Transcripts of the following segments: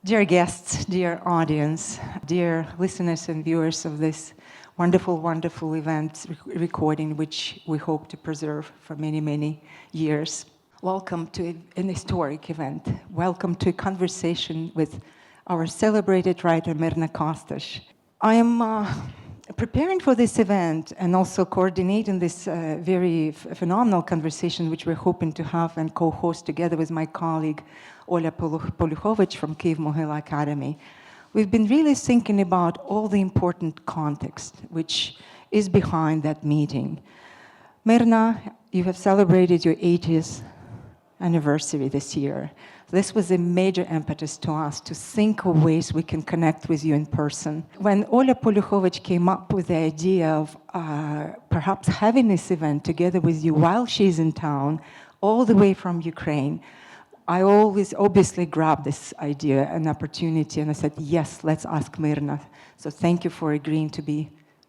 Dear guests, dear audience, dear listeners and viewers of this wonderful, wonderful event recording, which we hope to preserve for many, many years. Welcome to an historic event. Welcome to a conversation with our celebrated writer, Myrna Kostash. I am preparing for this event and also coordinating this very phenomenal conversation, which we're hoping to have and co-host together with my colleague, Olha Poliukhovych from Kyiv Mohyla Academy. We've been really thinking about all the important context which is behind that meeting. Myrna, you have celebrated your 80th anniversary this year. This was a major impetus to us to think of ways we can connect with you in person. When Olha Poliukhovych came up with the idea of perhaps having this event together with you while she's in town, all the way from Ukraine, I always obviously grabbed this idea, an opportunity, and I said, yes, let's ask Myrna. So thank you for agreeing to be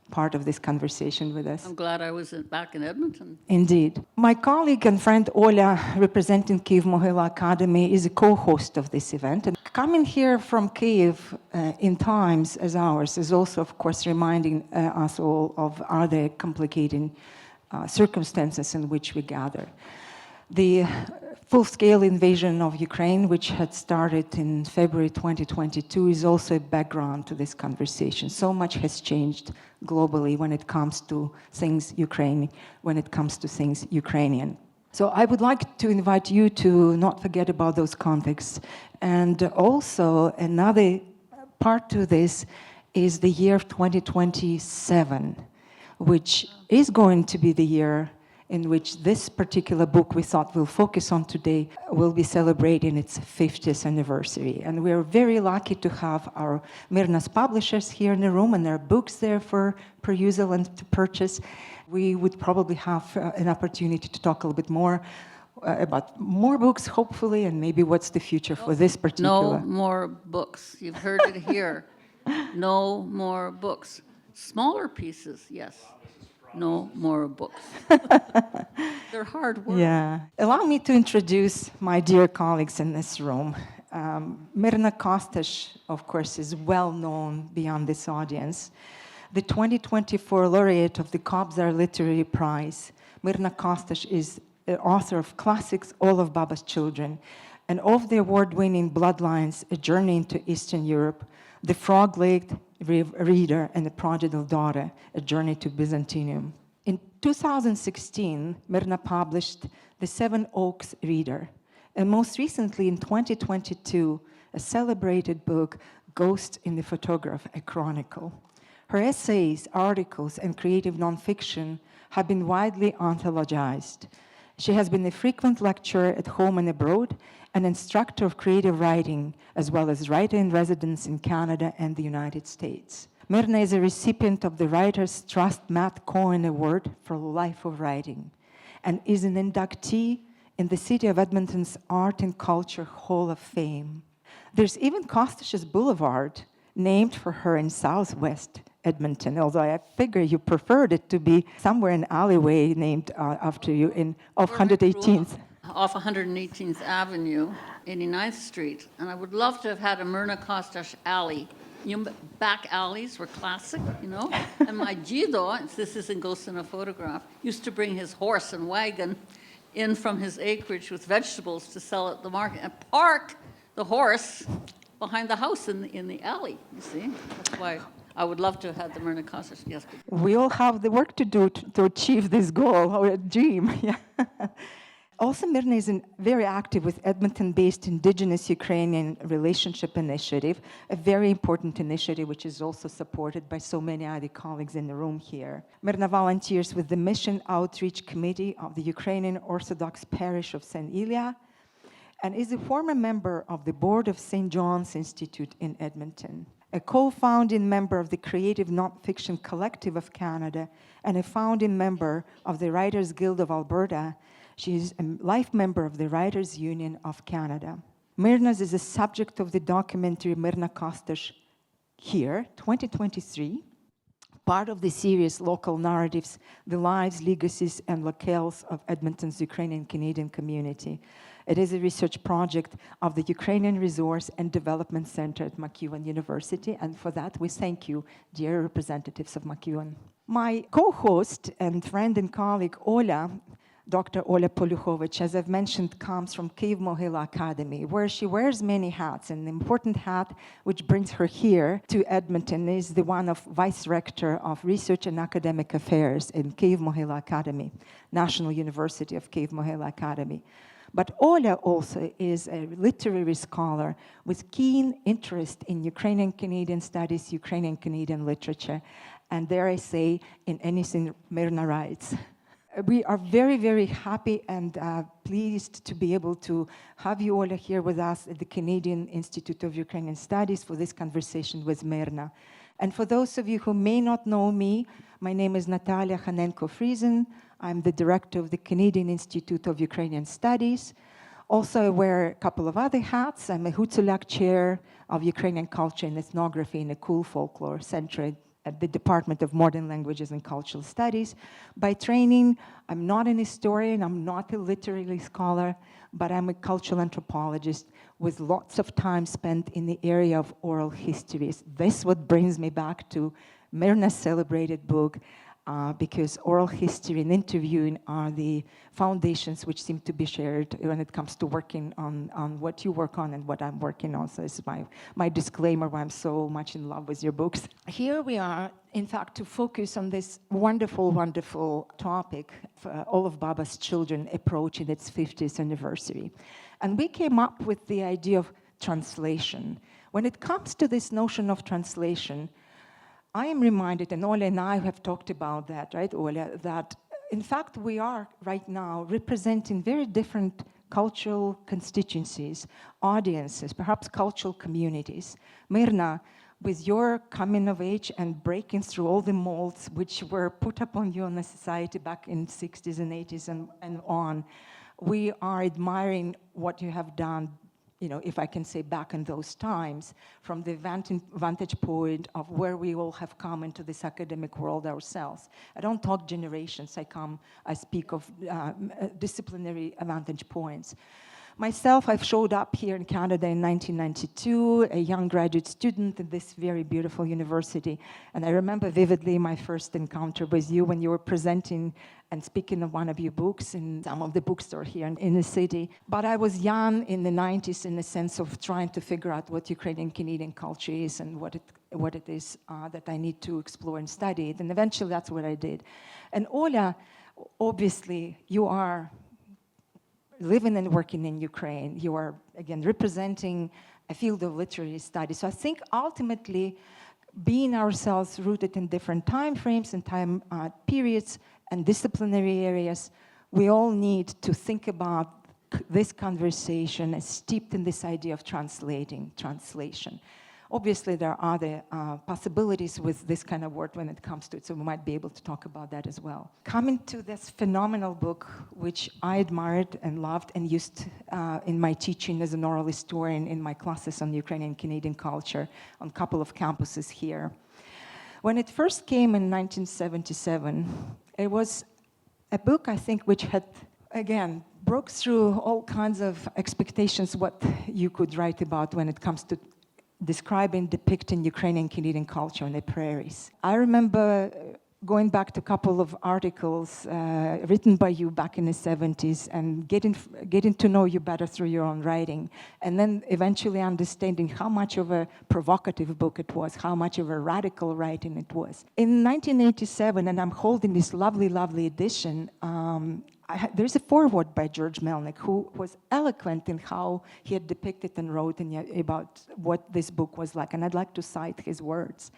part of this conversation with us. I'm glad I was back in Edmonton. Indeed. My colleague and friend Olya, representing Kyiv Mohyla Academy, is a co-host of this event. And coming here from Kyiv in times as ours is also, of course, reminding us all of other complicating circumstances in which we gather. The full-scale invasion of Ukraine, which had started in February 2022, is also a background to this conversation. So much has changed globally when it comes to things Ukrainian, when it comes to things Ukrainian. So I would like to invite you to not forget about those contexts. And also another part to this is the year of 2027, which is going to be the year in which this particular book we thought we'll focus on today will be celebrating its 50th anniversary. And we're very lucky to have our Myrna's publishers here in the room, and there are books there for perusal and to purchase. We would probably have an opportunity to talk a little bit more about more books, hopefully, and maybe what's the future for this particular. No more books. You've heard it here. No more books. Smaller pieces, yes. No more books. They're hard work. Yeah. Allow me to introduce my dear colleagues in this room. Myrna Kostash, of course, is well known beyond this audience. The 2024 laureate of the Kobzar Literary Prize, Myrna Kostash is the author of classics All of Baba's Children, and of the award-winning Bloodlines, A Journey into Eastern Europe, The Frog-Legged Reader, and The Prodigal Daughter, A Journey to Byzantium. In 2016, Myrna published The Seven Oaks Reader, and most recently in 2022, a celebrated book, Ghost in the Photograph, a Chronicle. Her essays, articles, and creative nonfiction have been widely anthologized. She has been a frequent lecturer at home and abroad, an instructor of creative writing, as well as writer-in-residence in Canada and the United States. Myrna is a recipient of the Writers' Trust Matt Cohen Award for Life of Writing, and is an inductee in the City of Edmonton's Art and Culture Hall of Fame. There's even Kostash's Boulevard, named for her in Southwest Edmonton, although I figure you preferred it to be somewhere in an alleyway named after you off 118th. Off 118th Avenue, 89th Street, and I would love to have had a Myrna Kostash alley. Back alleys were classic, you know. And my Gido, this isn't Ghost in a Photograph, used to bring his horse and wagon in from his acreage with vegetables to sell at the market and park the horse behind the house in the alley, you see. That's why I would love to have had the Myrna Kostash. Yes. We all have the work to do to achieve this goal or dream. Yeah. Also, Myrna is very active with Edmonton-based Indigenous Ukrainian Relationship Initiative, a very important initiative which is also supported by so many other colleagues in the room here. Myrna volunteers with the Mission Outreach Committee of the Ukrainian Orthodox Parish of St. Ilya, and is a former member of the board of St. John's Institute in Edmonton, a co-founding member of the Creative Nonfiction Collective of Canada, and a founding member of the Writers Guild of Alberta. She is a life member of the Writers Union of Canada. Myrna is the subject of the documentary Myrna Kostash Here, 2023, part of the series Local Narratives, The Lives, Legacies, and Locales of Edmonton's Ukrainian Canadian Community. It is a research project of the Ukrainian Resource and Development Center at McEwan University, and for that we thank you, dear representatives of McEwan. My co-host and friend and colleague, Dr. Olha Poliukhovych, as I've mentioned, comes from Kyiv Mohyla Academy, where she wears many hats. And the important hat which brings her here to Edmonton is the one of Vice Rector of Research and Academic Affairs in Kyiv Mohyla Academy, National University of Kyiv Mohyla Academy. But Olha also is a literary scholar with keen interest in Ukrainian Canadian studies, Ukrainian Canadian literature, and dare I say, in anything Myrna writes. We are very, very happy and pleased to be able to have you all here with us at the Canadian Institute of Ukrainian Studies for this conversation with Myrna. And for those of you who may not know me, my name is Natalia Khanenko-Friesen. I'm the director of the Canadian Institute of Ukrainian Studies. Also, I wear a couple of other hats. I'm a Hutsulak Chair of Ukrainian Culture and Ethnography in the Cool Folklore Center at the Department of Modern Languages and Cultural Studies. By training, I'm not an historian, I'm not a literary scholar, but I'm a cultural anthropologist with lots of time spent in the area of oral histories. This is what brings me back to Myrna's celebrated book, because oral history and interviewing are the foundations which seem to be shared when it comes to working on what you work on and what I'm working on. So this is my disclaimer why I'm so much in love with your books. Here we are, in fact, to focus on this wonderful, wonderful topic, All of Baba's Children approaching its 50th anniversary. And we came up with the idea of translation. When it comes to this notion of translation, I am reminded, and Olha and I have talked about that, right, Olha, that in fact we are right now representing very different cultural constituencies, audiences, perhaps cultural communities. Myrna, with your coming of age and breaking through all the molds which were put upon you in the society back in the 60s and 80s and on, we are admiring what you have done, you know, if I can say back in those times, from the vantage point of where we all have come into this academic world ourselves. I don't talk generations, I speak of disciplinary vantage points. Myself, I've showed up here in Canada in 1992, a young graduate student at this very beautiful university. And I remember vividly my first encounter with you when you were presenting and speaking of one of your books in some of the bookstores here in the city. But I was young in the 90s in the sense of trying to figure out what Ukrainian Canadian culture is and what it is that I need to explore and study it. And eventually that's what I did. And Olha, obviously, you are living and working in Ukraine. You are, again, representing a field of literary studies. So I think ultimately, being ourselves rooted in different time frames and time periods and disciplinary areas, we all need to think about this conversation as steeped in this idea of translation. Obviously, there are other possibilities with this kind of work when it comes to it, so we might be able to talk about that as well. Coming to this phenomenal book, which I admired and loved and used in my teaching as an oral historian in my classes on Ukrainian Canadian culture on a couple of campuses here. When it first came in 1977, it was a book, I think, which had, again, broke through all kinds of expectations what you could write about when it comes to describing, depicting Ukrainian Canadian culture on the prairies. I remember going back to a couple of articles written by you back in the 70s and getting to know you better through your own writing, and then eventually understanding how much of a provocative book it was, how much of a radical writing it was. In 1987, and I'm holding this lovely, lovely edition, there's a foreword by George Melnick, who was eloquent in how he had depicted and wrote about what this book was like, and I'd like to cite his words.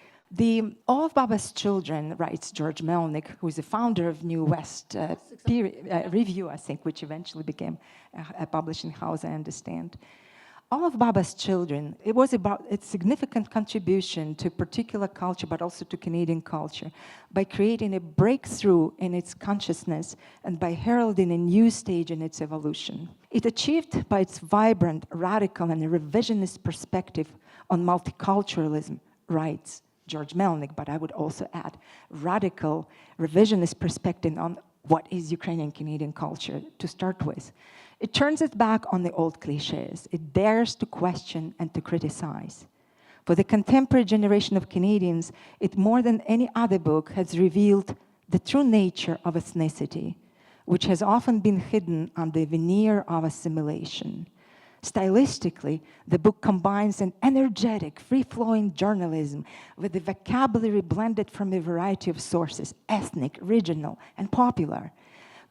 All of Baba's Children, writes George Melnick, who is the founder of New West Review, I think, which eventually became a publishing house, I understand. All of Baba's Children, it was about its significant contribution to a particular culture, but also to Canadian culture, by creating a breakthrough in its consciousness and by heralding a new stage in its evolution. It achieved by its vibrant, radical, and revisionist perspective on multiculturalism, writes George Melnick, but I would also add radical, revisionist perspective on what is Ukrainian Canadian culture to start with. It turns its back on the old cliches. It dares to question and to criticize. For the contemporary generation of Canadians, it more than any other book has revealed the true nature of ethnicity, which has often been hidden under the veneer of assimilation. Stylistically, the book combines an energetic, free-flowing journalism with the vocabulary blended from a variety of sources, ethnic, regional, and popular.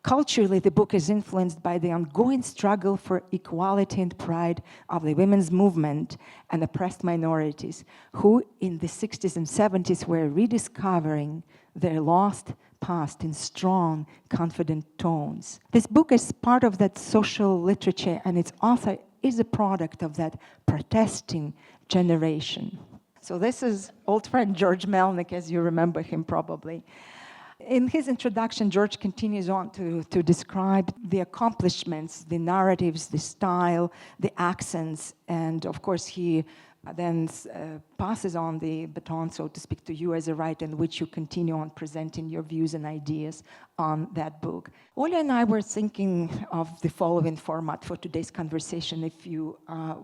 Culturally, the book is influenced by the ongoing struggle for equality and pride of the women's movement and oppressed minorities, who in the 60s and 70s were rediscovering their lost past in strong, confident tones. This book is part of that social literature, and its author is a product of that protesting generation. So this is old friend George Melnick, as you remember him probably. In his introduction, George continues on to describe the accomplishments, the narratives, the style, the accents, and of course he then passes on the baton, so to speak, to you as a writer, in which you continue on presenting your views and ideas on that book. Olha and I were thinking of the following format for today's conversation, if you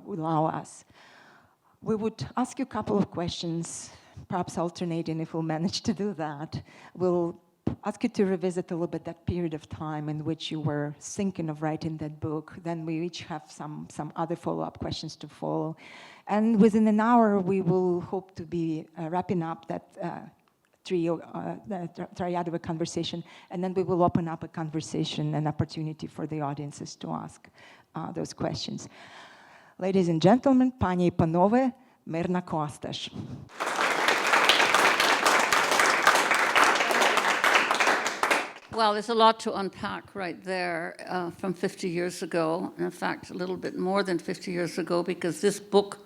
would allow us. We would ask you a couple of questions, perhaps alternating if we'll manage to do that. We'll ask you to revisit a little bit that period of time in which you were thinking of writing that book. Then we each have some other follow-up questions to follow. And within an hour, we will hope to be wrapping up that triad of a conversation, and then we will open up a conversation, an opportunity for the audiences to ask those questions. Ladies and gentlemen, panie I panowie, Myrna Kostash. Well, there's a lot to unpack right there from 50 years ago. In fact, a little bit more than 50 years ago, because this book,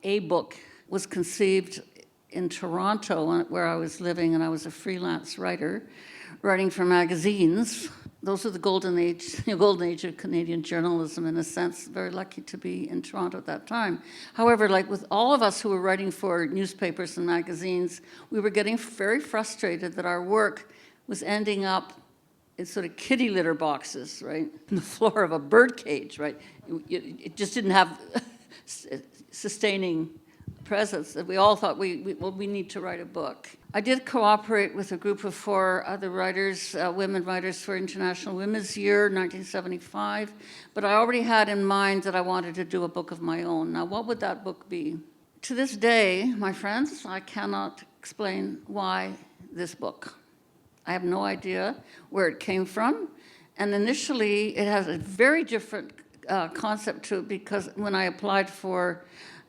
a book, was conceived in Toronto, where I was living, and I was a freelance writer, writing for magazines. Those are the golden age of Canadian journalism, in a sense. Very lucky to be in Toronto at that time. However, like with all of us who were writing for newspapers and magazines, we were getting very frustrated that our work was ending up in sort of kitty litter boxes, right? On the floor of a bird cage, right? It just didn't have sustaining presence. That we all thought we need to write a book. I did cooperate with a group of 4 other writers, women writers, for International Women's Year, 1975. But I already had in mind that I wanted to do a book of my own. Now, what would that book be? To this day, my friends, I cannot explain why this book. I have no idea where it came from. And initially, it has a very different concept to it, because when I applied for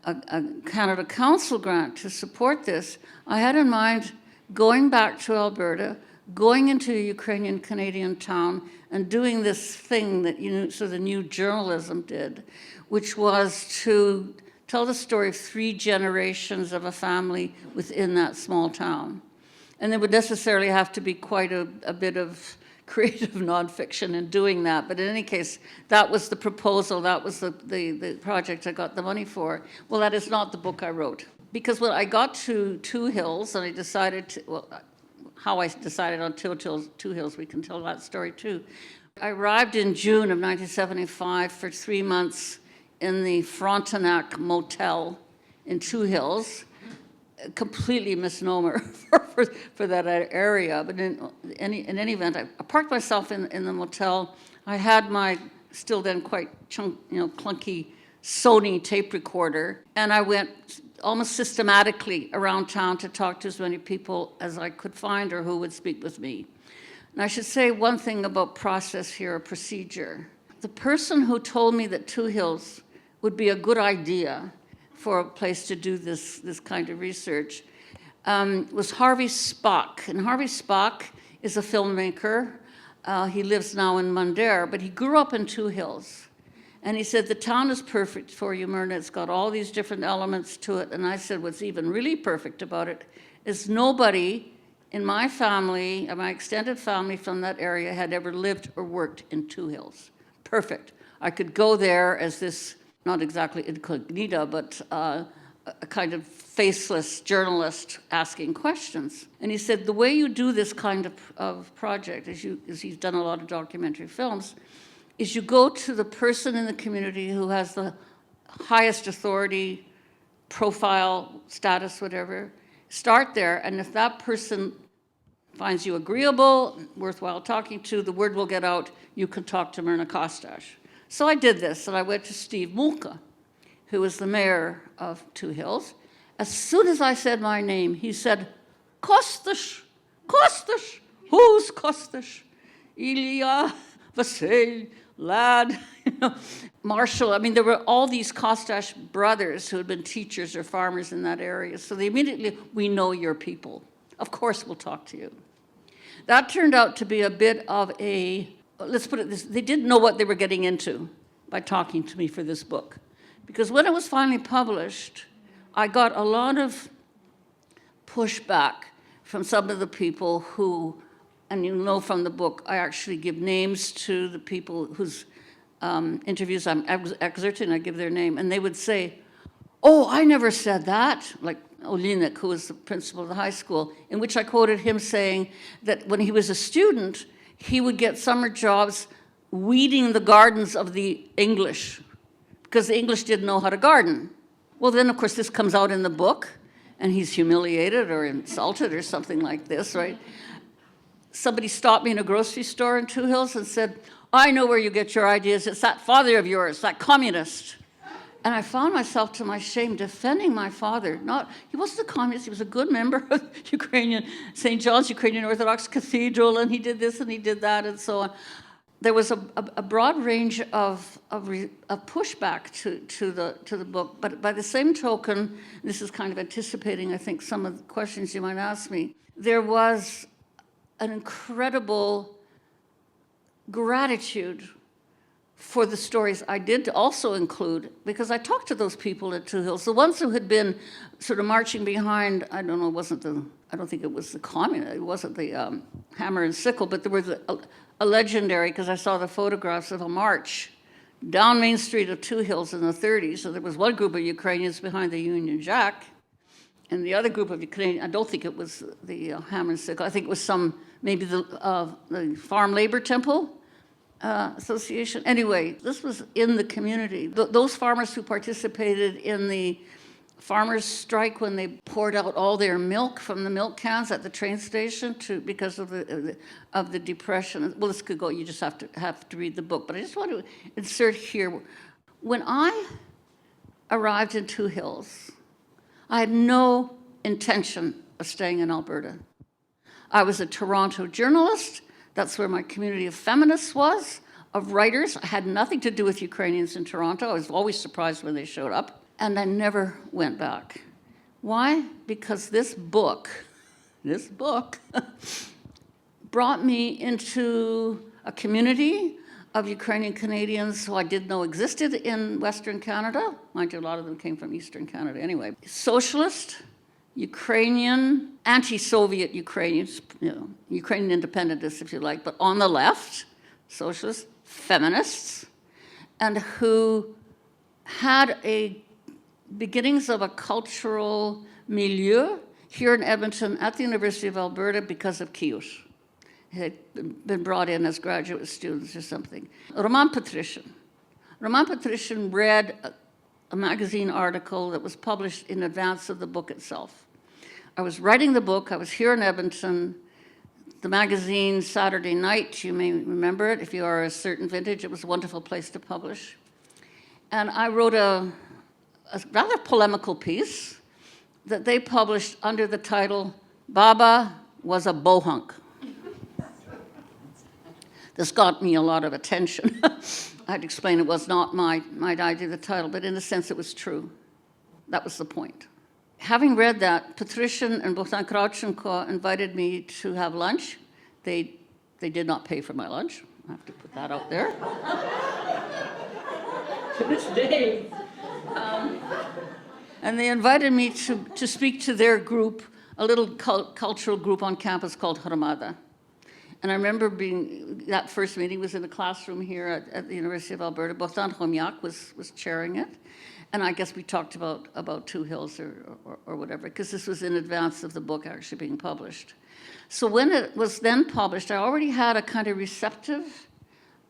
a Canada Council grant to support this, I had in mind going back to Alberta, going into a Ukrainian Canadian town, and doing this thing that so the new journalism did, which was to tell the story of 3 generations of a family within that small town. And there would necessarily have to be quite a bit of creative nonfiction in doing that. But in any case, that was the proposal. That was the project I got the money for. Well, that is not the book I wrote. Because when I got to Two Hills, and I decided how I decided on Two Hills, we can tell that story too. I arrived in June of 1975 for 3 months in the Frontenac Motel in Two Hills. Completely misnomer for that area, but in any event, I parked myself in the motel. I had my still then quite clunky Sony tape recorder, and I went almost systematically around town to talk to as many people as I could find or who would speak with me. And I should say one thing about process here, a procedure. The person who told me that Two Hills would be a good idea for a place to do this kind of research was Harvey Spock. And Harvey Spock is a filmmaker. He lives now in Mundare, but he grew up in Two Hills. And he said, the town is perfect for you, Myrna. It's got all these different elements to it. And I said, what's even really perfect about it is nobody in my family, my extended family from that area, had ever lived or worked in Two Hills. Perfect. I could go there as this, not exactly incognita, but a kind of faceless journalist asking questions. And he said, the way you do this kind of project, as he's done a lot of documentary films, is you go to the person in the community who has the highest authority, profile, status, whatever. Start there, and if that person finds you agreeable, worthwhile talking to, the word will get out, you can talk to Myrna Kostash. So I did this, and I went to Steve Mulka, who was the mayor of Two Hills. As soon as I said my name, he said, Kostash, Kostash, who's Kostash? Ilya, Vasil, Lad, Marshall. I mean, there were all these Kostash brothers who had been teachers or farmers in that area. So they immediately, we know your people. Of course, we'll talk to you. That turned out to be a bit of a, let's put it this, they didn't know what they were getting into by talking to me for this book. Because when it was finally published, I got a lot of pushback from some of the people who, and you know from the book, I actually give names to the people whose interviews I'm excerpting, I give their name, and they would say, oh, I never said that, like Olinik, who was the principal of the high school, in which I quoted him saying that when he was a student, he would get summer jobs weeding the gardens of the English, because the English didn't know how to garden. Well, then, of course, this comes out in the book, and he's humiliated or insulted or something like this, right? Somebody stopped me in a grocery store in Two Hills and said, I know where you get your ideas. It's that father of yours, that communist. And I found myself, to my shame, defending my father. He wasn't a communist. He was a good member of St. John's Ukrainian Orthodox Cathedral, and he did this and he did that and so on. There was a broad range of pushback to the book. But by the same token, this is kind of anticipating, I think, some of the questions you might ask me, there was an incredible gratitude for the stories I did also include, because I talked to those people at Two Hills, the ones who had been sort of marching behind, I don't think it was the communist, it wasn't the hammer and sickle, but there was a legendary, because I saw the photographs of a march down Main Street of Two Hills in the 30s. So there was one group of Ukrainians behind the Union Jack, and the other group of Ukrainians, I don't think it was the hammer and sickle, I think it was maybe the Farm Labor Temple Association. Anyway, this was in the community. Those farmers who participated in the farmers' strike when they poured out all their milk from the milk cans at the train station because of the depression. Well, this could go. You just have to read the book. But I just want to insert here. When I arrived in Two Hills, I had no intention of staying in Alberta. I was a Toronto journalist. That's where my community of feminists was, of writers. I had nothing to do with Ukrainians in Toronto. I was always surprised when they showed up. And I never went back. Why? Because this book brought me into a community of Ukrainian Canadians who I didn't know existed in Western Canada. Mind you, a lot of them came from Eastern Canada anyway. Socialist, Ukrainian, anti-Soviet Ukrainians, Ukrainian independentists, if you like, but on the left, socialists, feminists, and who had beginnings of a cultural milieu here in Edmonton at the University of Alberta because of Kyiv. He had been brought in as graduate students or something. Roman Petrician read a magazine article that was published in advance of the book itself. I was writing the book, I was here in Edmonton, the magazine Saturday Night, you may remember it, if you are a certain vintage, it was a wonderful place to publish. And I wrote a rather polemical piece that they published under the title, Baba was a bohunk. This got me a lot of attention. I'd explain it was not my idea of the title, but in a sense it was true. That was the point. Having read that, Patrician and Bogdan Kravchenko invited me to have lunch. They did not pay for my lunch. I have to put that out there. To this day. And they invited me to speak to their group, a little cultural group on campus called Hromada. And I remember that first meeting was in a classroom here at the University of Alberta. Bogdan Chomyak was chairing it. And I guess we talked about Two Hills or whatever, because this was in advance of the book actually being published. So when it was then published, I already had a kind of receptive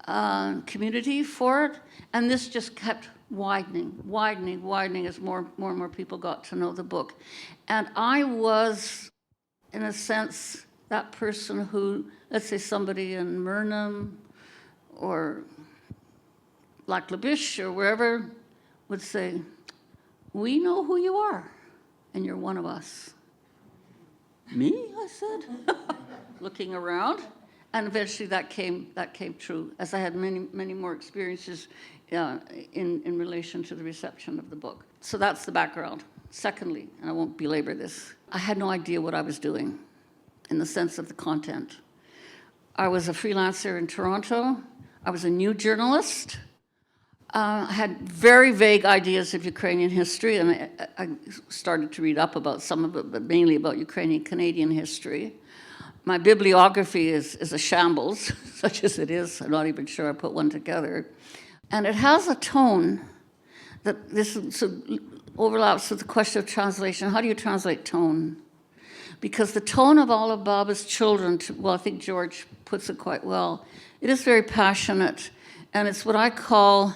community for it, and this just kept widening as more and more people got to know the book. And I was, in a sense, that person who, let's say somebody in Myrna or Laklabish or wherever would say, we know who you are, and you're one of us. Me, I said, looking around. And eventually that came true, as I had many more experiences in relation to the reception of the book. So that's the background. Secondly, and I won't belabor this, I had no idea what I was doing in the sense of the content. I was a freelancer in Toronto. I was a new journalist. I had very vague ideas of Ukrainian history, and I started to read up about some of it, but mainly about Ukrainian Canadian history. My bibliography is a shambles, such as it is. I'm not even sure I put one together. And it has a tone that this overlaps with the question of translation. How do you translate tone? Because the tone of all of Baba's children, well, I think George puts it quite well, it is very passionate, and it's what I call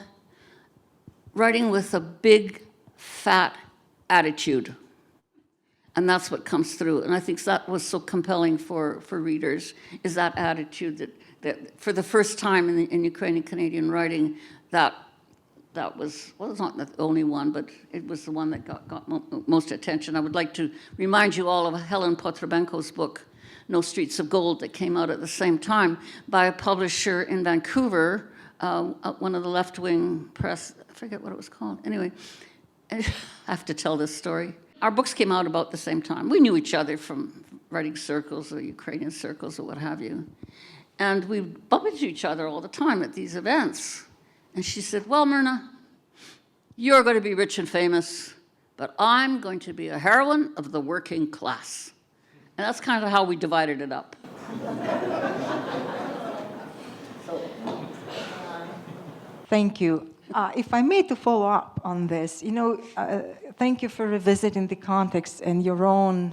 writing with a big, fat attitude. And that's what comes through. And I think that was so compelling for readers, is that attitude that for the first time in Ukrainian Canadian writing, that was, well, it's not the only one, but it was the one that got most attention. I would like to remind you all of Helen Potrobenko's book, No Streets of Gold, that came out at the same time by a publisher in Vancouver, one of the left-wing press, I forget what it was called. Anyway, I have to tell this story. Our books came out about the same time. We knew each other from writing circles or Ukrainian circles or what have you. And we bumped into each other all the time at these events. And she said, well, Myrna, you're going to be rich and famous, but I'm going to be a heroine of the working class. And that's kind of how we divided it up. Thank you. If I may to follow up on this, thank you for revisiting the context and your own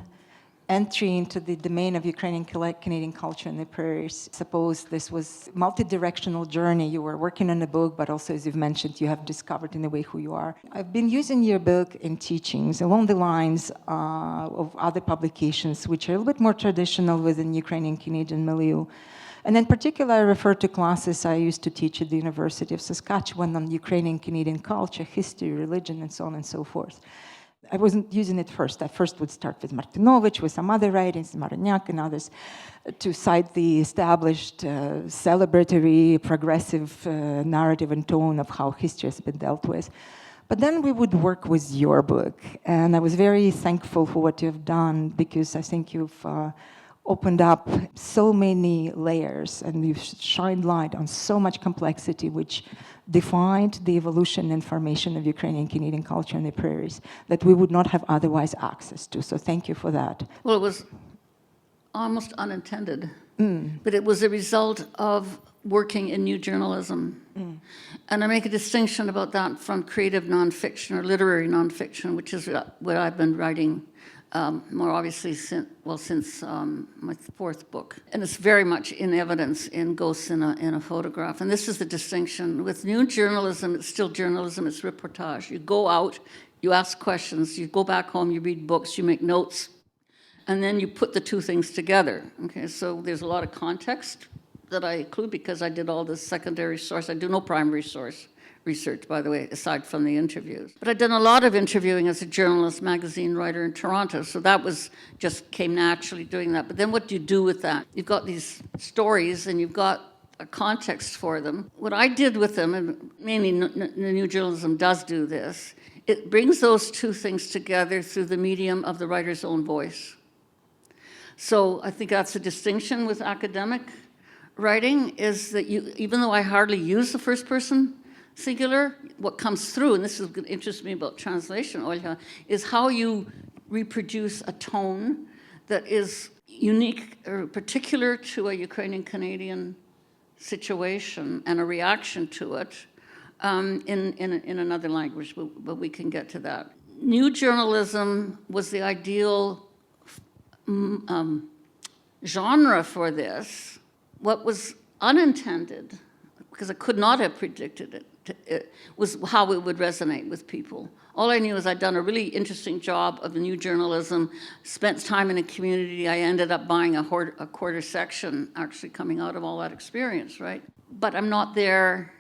entry into the domain of Ukrainian Canadian culture in the prairies. Suppose this was a multi-directional journey. You were working on a book, but also, as you've mentioned, you have discovered in a way who you are. I've been using your book in teachings along the lines of other publications, which are a little bit more traditional within Ukrainian Canadian milieu. And in particular, I refer to classes I used to teach at the University of Saskatchewan on Ukrainian Canadian culture, history, religion, and so on and so forth. I wasn't using it first. I first would start with Martinovich, with some other writings, Maroniak and others, to cite the established celebratory, progressive narrative and tone of how history has been dealt with. But then we would work with your book. And I was very thankful for what you've done, because I think you've opened up so many layers, and you've shined light on so much complexity which defined the evolution and formation of Ukrainian Canadian culture in the prairies that we would not have otherwise access to. So thank you for that. Well, it was almost unintended, but it was a result of working in new journalism. And I make a distinction about that from creative nonfiction or literary nonfiction, which is what I've been writing more obviously since my fourth book. And it's very much in evidence in Ghosts in a Photograph. And this is the distinction. With new journalism, it's still journalism, it's reportage. You go out, you ask questions, you go back home, you read books, you make notes, and then you put the two things together. Okay, so there's a lot of context that I include because I did all this secondary source. I do no primary source research, by the way, aside from the interviews. But I'd done a lot of interviewing as a journalist, magazine writer in Toronto, so that was just came naturally doing that. But then what do you do with that? You've got these stories and you've got a context for them. What I did with them, and mainly new journalism does do this, it brings those two things together through the medium of the writer's own voice. So I think that's a distinction with academic writing, is that you, even though I hardly use the first person singular, what comes through, and this is what interests me about translation, Olha, is how you reproduce a tone that is unique or particular to a Ukrainian Canadian situation and a reaction to it in another language, but we can get to that. New journalism was the ideal genre for this. What was unintended, because I could not have predicted it. It was how it would resonate with people. All I knew is I'd done a really interesting job of new journalism, spent time in a community. I ended up buying a quarter section, actually coming out of all that experience, right? But I'm not there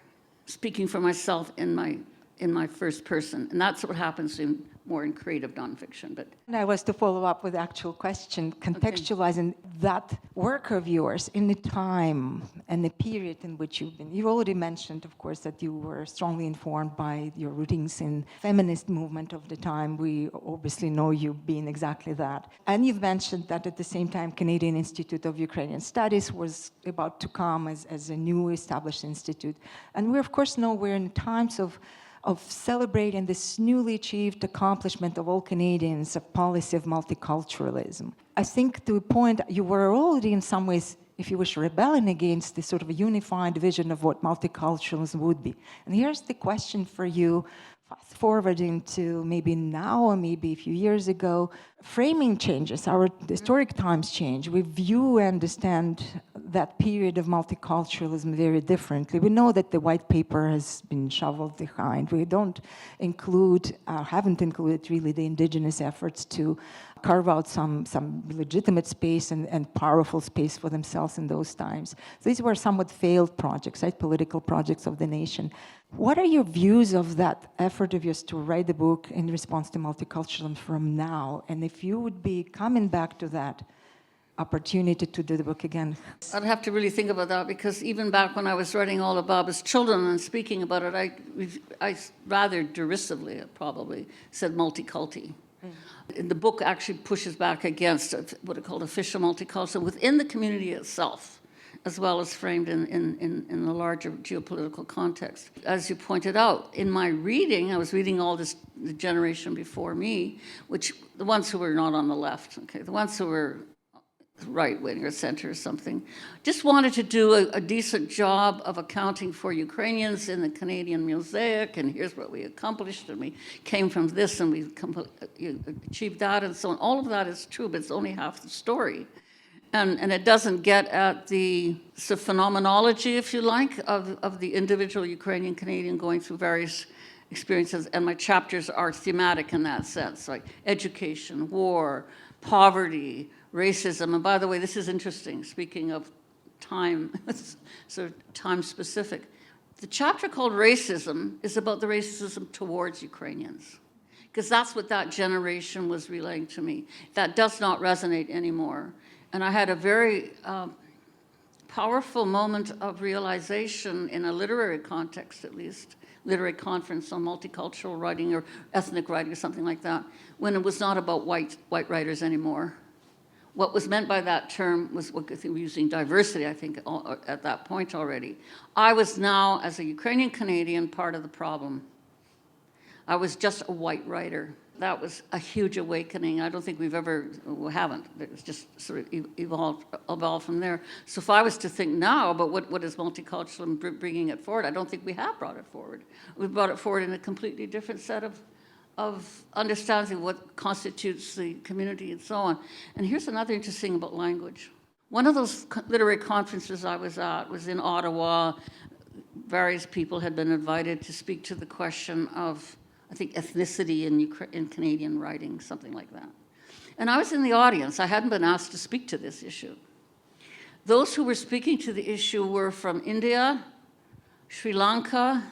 speaking for myself in my first person, and that's what happens more in creative nonfiction. But I was to follow up with the actual question, contextualizing that work of yours in the time and the period in which you've been. You already mentioned, of course, that you were strongly informed by your rootings in feminist movement of the time. We obviously know you being exactly that. And you've mentioned that at the same time, Canadian Institute of Ukrainian Studies was about to come as a new established institute. And we, of course, know we're in times of celebrating this newly achieved accomplishment of all Canadians, a policy of multiculturalism. I think to a point, you were already in some ways, if you wish, rebelling against this sort of a unified vision of what multiculturalism would be. And here's the question for you, fast forwarding to maybe now or maybe a few years ago. Framing changes, our historic times change. We view and understand that period of multiculturalism very differently. We know that the white paper has been shoveled behind. We don't include, haven't included really the indigenous efforts to carve out some legitimate space and powerful space for themselves in those times. So these were somewhat failed projects, right? Political projects of the nation. What are your views of that effort of yours to write the book in response to multiculturalism from now? And if you would be coming back to that opportunity to do the book again? I'd have to really think about that, because even back when I was writing All of Baba's Children and speaking about it, I rather derisively probably said multiculti. The book actually pushes back against what are called official multiculturalism within the community itself, as well as framed in the larger geopolitical context. As you pointed out, in my reading, I was reading all this, the generation before me, which the ones who were not on the left, okay, the ones who were right-wing or center or something, just wanted to do a decent job of accounting for Ukrainians in the Canadian mosaic, and here's what we accomplished, and we came from this, and we achieved that, and so on. All of that is true, but it's only half the story. And it doesn't get at the phenomenology, if you like, of the individual Ukrainian Canadian going through various experiences, and my chapters are thematic in that sense, like education, war, poverty, racism. And by the way, this is interesting, speaking of time, sort of time specific. The chapter called Racism is about the racism towards Ukrainians, because that's what that generation was relaying to me. That does not resonate anymore. And I had a very powerful moment of realization in a literary context, at least, literary conference on multicultural writing or ethnic writing or something like that, when it was not about white writers anymore. What was meant by that term was what we were using diversity, I think, at that point already. I was now, as a Ukrainian Canadian, part of the problem. I was just a white writer. That was a huge awakening. I don't think we haven't. It's just sort of evolved from there. So if I was to think now about what is multiculturalism bringing it forward, I don't think we have brought it forward. We've brought it forward in a completely different set of understanding what constitutes the community and so on. And here's another interesting about language. One of those literary conferences I was at was in Ottawa. Various people had been invited to speak to the question of, I think, ethnicity in Canadian writing, something like that. And I was in the audience. I hadn't been asked to speak to this issue. Those who were speaking to the issue were from India, Sri Lanka,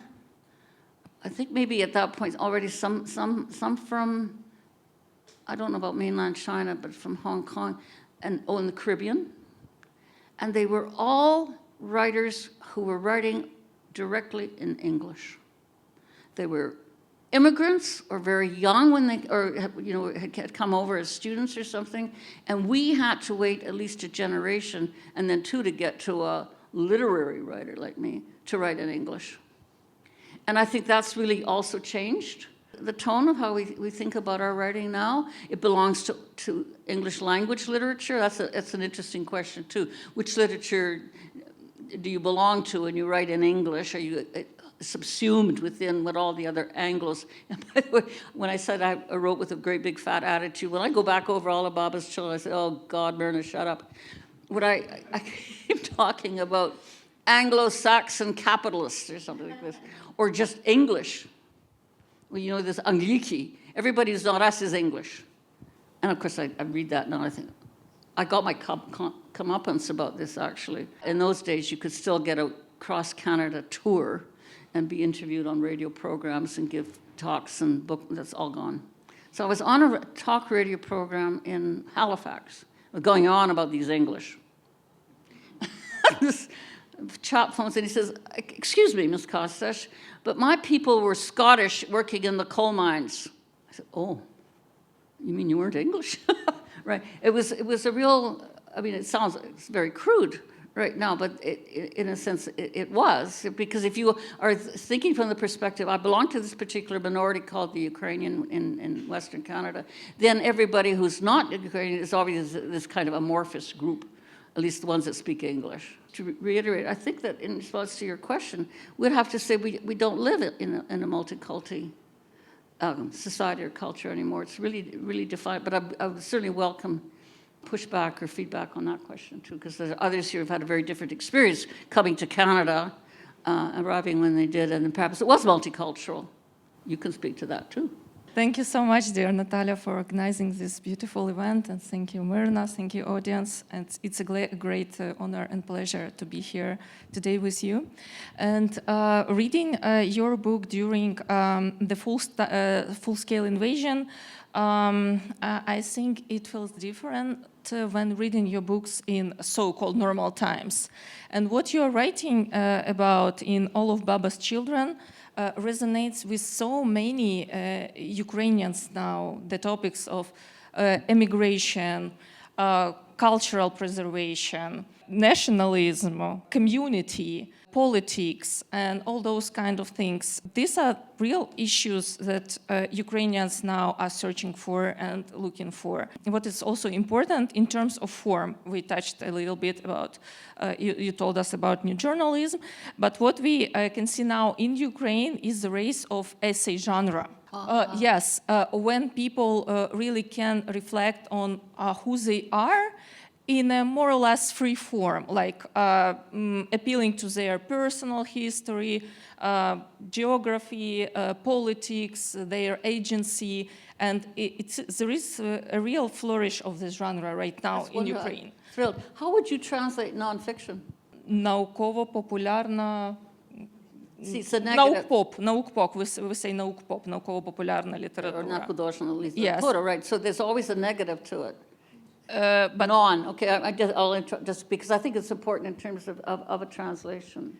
I think maybe at that point already some from, I don't know about mainland China, but from Hong Kong and in the Caribbean. And they were all writers who were writing directly in English. They were immigrants or very young when they, or had come over as students or something, and we had to wait at least a generation and then two to get to a literary writer like me to write in English. And I think that's really also changed the tone of how we think about our writing now. It belongs to English language literature. That's an interesting question too. Which literature do you belong to when you write in English? Are you subsumed within what all the other Anglos? And by the way, when I said I wrote with a great big fat attitude, when I go back over all of Baba's Children, I said, oh God, Myrna, shut up. What I keep talking about Anglo-Saxon capitalists or something like this, or just English. Well, you know, this Angliki. Everybody who's not us is English. And of course, I read that now, I think, I got my comeuppance about this, actually. In those days, you could still get a cross-Canada tour and be interviewed on radio programs and give talks and book. That's all gone. So I was on a talk radio program in Halifax, going on about these English. This chap phones and he says, "Excuse me, Miss Kostash, but my people were Scottish working in the coal mines." I said, "Oh, you mean you weren't English?" Right. It was a real, I mean, it's very crude right now, but in a sense it was, because if you are thinking from the perspective, I belong to this particular minority called the Ukrainian in Western Canada, then everybody who's not Ukrainian is always this kind of amorphous group, at least the ones that speak English. To reiterate, I think that in response to your question, we'd have to say we don't live in a multiculti society or culture anymore. It's really defined, but I would certainly welcome pushback or feedback on that question too, because there's others here who've had a very different experience coming to Canada, arriving when they did, and perhaps it was multicultural. You can speak to that too. Thank you so much, dear Natalia, for organizing this beautiful event, and thank you, Myrna, thank you, audience, and it's a great honor and pleasure to be here today with you. And reading your book during the full-scale invasion, I think it feels different when reading your books in so-called normal times. And what you're writing about in All of Baba's Children resonates with so many Ukrainians now, the topics of immigration, cultural preservation, nationalism, community, politics, and all those kind of things. These are real issues that Ukrainians now are searching for and looking for. What is also important in terms of form, we touched a little bit about, you told us about new journalism, but what we can see now in Ukraine is the rise of essay genre. Yes, when people really can reflect on who they are, in a more or less free form, like appealing to their personal history, geography, politics, their agency, and there is a real flourish of this genre right now in Ukraine. Thrilled. How would you translate nonfiction? Науково-популярна. See, it's a negative. Наукпоп. We say наукпоп, науково-популярна литература. Or not художественная литература, Yes. right? So there's always a negative to it. But Okay, I'll just because I think it's important in terms of a translation,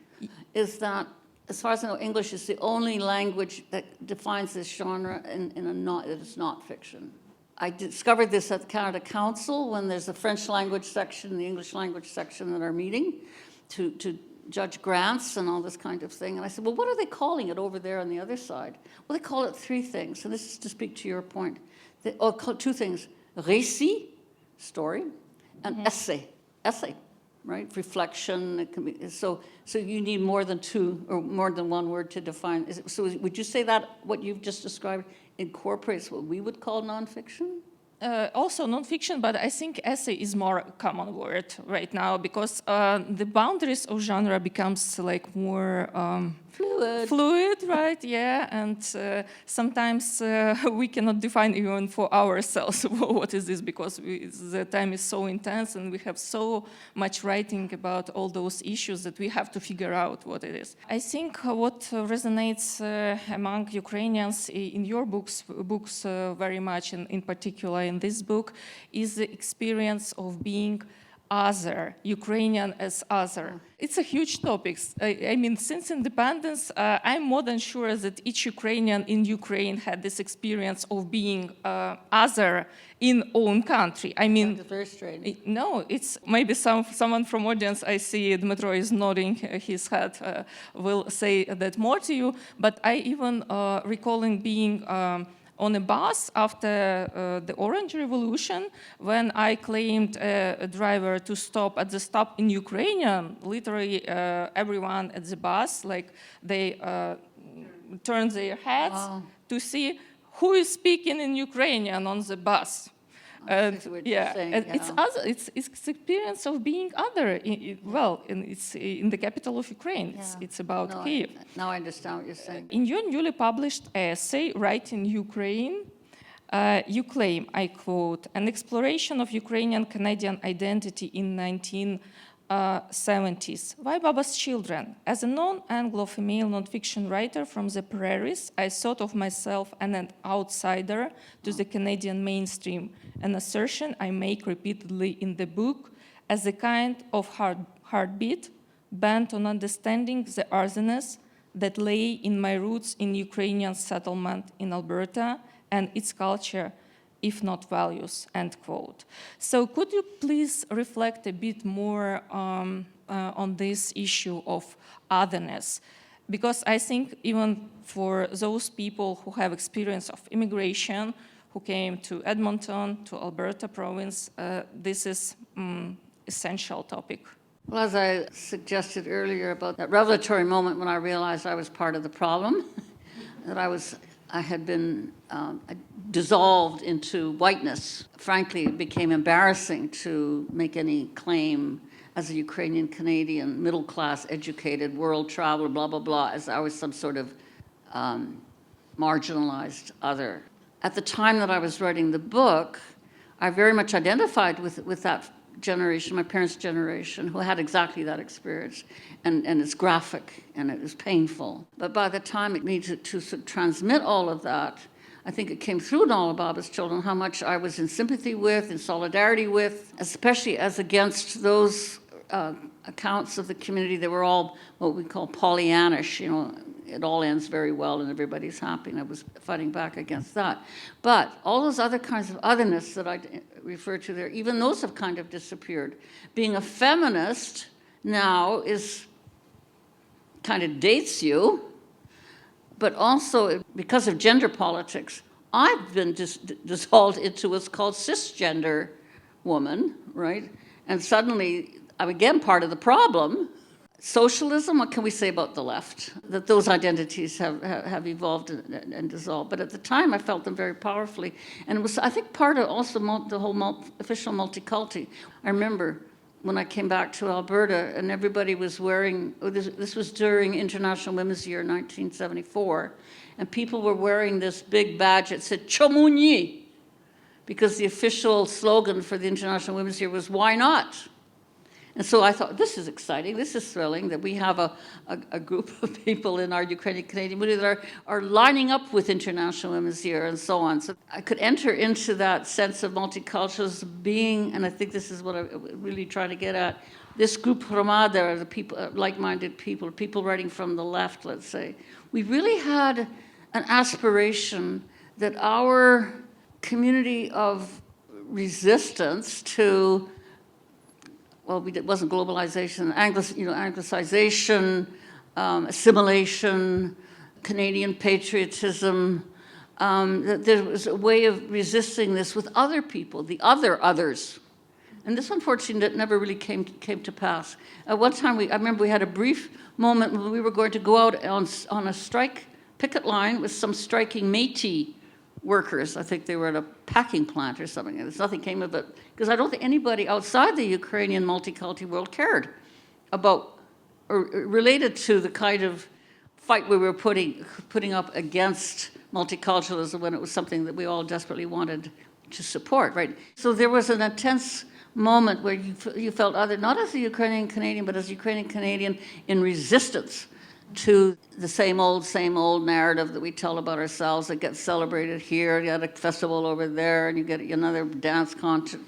is that as far as I know, English is the only language that defines this genre that it's not fiction. I discovered this at the Canada Council when there's a French language section, the English language section that are meeting to judge grants and all this kind of thing. And I said, well, what are they calling it over there on the other side? Well, they call it three things, and this is to speak to your point. They call two things: récit, story, and essay, right? Reflection. It can be, so you need more than two or more than one word to define. So would you say that what you've just described incorporates what we would call nonfiction? Also nonfiction, but I think essay is more common word right now because the boundaries of genre becomes like more fluid, right? Yeah, and sometimes we cannot define even for ourselves what is this because the time is so intense and we have so much writing about all those issues that we have to figure out what it is. I think what resonates among Ukrainians in your books very much, and in particular in this book, is the experience of being other, Ukrainian as other. It's a huge topic. I mean, since independence, I'm more than sure that each Ukrainian in Ukraine had this experience of being other in own country. I mean, That's very strange. no, it's maybe someone from audience, I see Dmitro is nodding his head, will say that more to you, but I even recalling being on a bus after the Orange Revolution, when I claimed a driver to stop at the stop in Ukrainian, literally everyone at the bus, like they turned their heads to see who is speaking in Ukrainian on the bus. And see what you're yeah, saying, and yeah. it's other. It's experience of being other. It's in the capital of Ukraine. It's about No, Kyiv. now I understand what you're saying. In your newly published essay, Writing Ukraine, you claim, I quote, an exploration of Ukrainian Canadian identity in 1970s. Why Baba's Children? As a non-Anglo female nonfiction writer from the prairies, I thought of myself as an outsider to the Canadian mainstream, an assertion I make repeatedly in the book as a kind of heartbeat bent on understanding the earthiness that lay in my roots in Ukrainian settlement in Alberta and its culture, if not values, end quote. So could you please reflect a bit more on this issue of otherness? Because I think even for those people who have experience of immigration, who came to Edmonton, to Alberta province, this is essential topic. Well, as I suggested earlier about that revelatory moment when I realized I was part of the problem, that I had been dissolved into whiteness. Frankly, it became embarrassing to make any claim as a Ukrainian Canadian, middle class, educated, world traveler, blah, blah, blah, as I was some sort of marginalized other. At the time that I was writing the book, I very much identified with that generation, my parents' generation, who had exactly that experience. And it's graphic and it was painful. But by the time it needed to transmit all of that, I think it came through in all of Baba's Children how much I was in sympathy with, in solidarity with, especially as against those accounts of the community that were all what we call Pollyannish, you know, it all ends very well and everybody's happy, and I was fighting back against that. But all those other kinds of otherness that I refer to there, even those have kind of disappeared. Being a feminist now is kind of dates you, but also because of gender politics, I've been dissolved into what's called cisgender woman, right? And suddenly, I'm again part of the problem. Socialism, what can we say about the left? That those identities have evolved and dissolved. But at the time, I felt them very powerfully. And it was, I think, part of also the whole official multiculti. I remember when I came back to Alberta and everybody was wearing, this was during International Women's Year 1974, and people were wearing this big badge that said Chomunyi, because the official slogan for the International Women's Year was, why not? And so I thought, this is exciting, this is thrilling, that we have a group of people in our Ukrainian Canadian community that are lining up with International Women's Year and so on. So I could enter into that sense of multiculturalism being, and I think this is what I really try to get at, this group Hromada, the people, like-minded people writing from the left, let's say. We really had an aspiration that our community of resistance to, well, it wasn't globalization, Anglicization, assimilation, Canadian patriotism, that there was a way of resisting this with other people, the others. And this, unfortunately, never really came to pass. At one time, I remember we had a brief moment when we were going to go out on a strike picket line with some striking Métis workers. I think they were at a packing plant or something. And nothing came of it. Because I don't think anybody outside the Ukrainian multicultural world cared about or related to the kind of fight we were putting up against multiculturalism when it was something that we all desperately wanted to support, right? So there was an intense moment where you felt other, not as a Ukrainian Canadian, but as a Ukrainian Canadian in resistance to the same old narrative that we tell about ourselves that gets celebrated here, you had a festival over there, and you get another dance concert,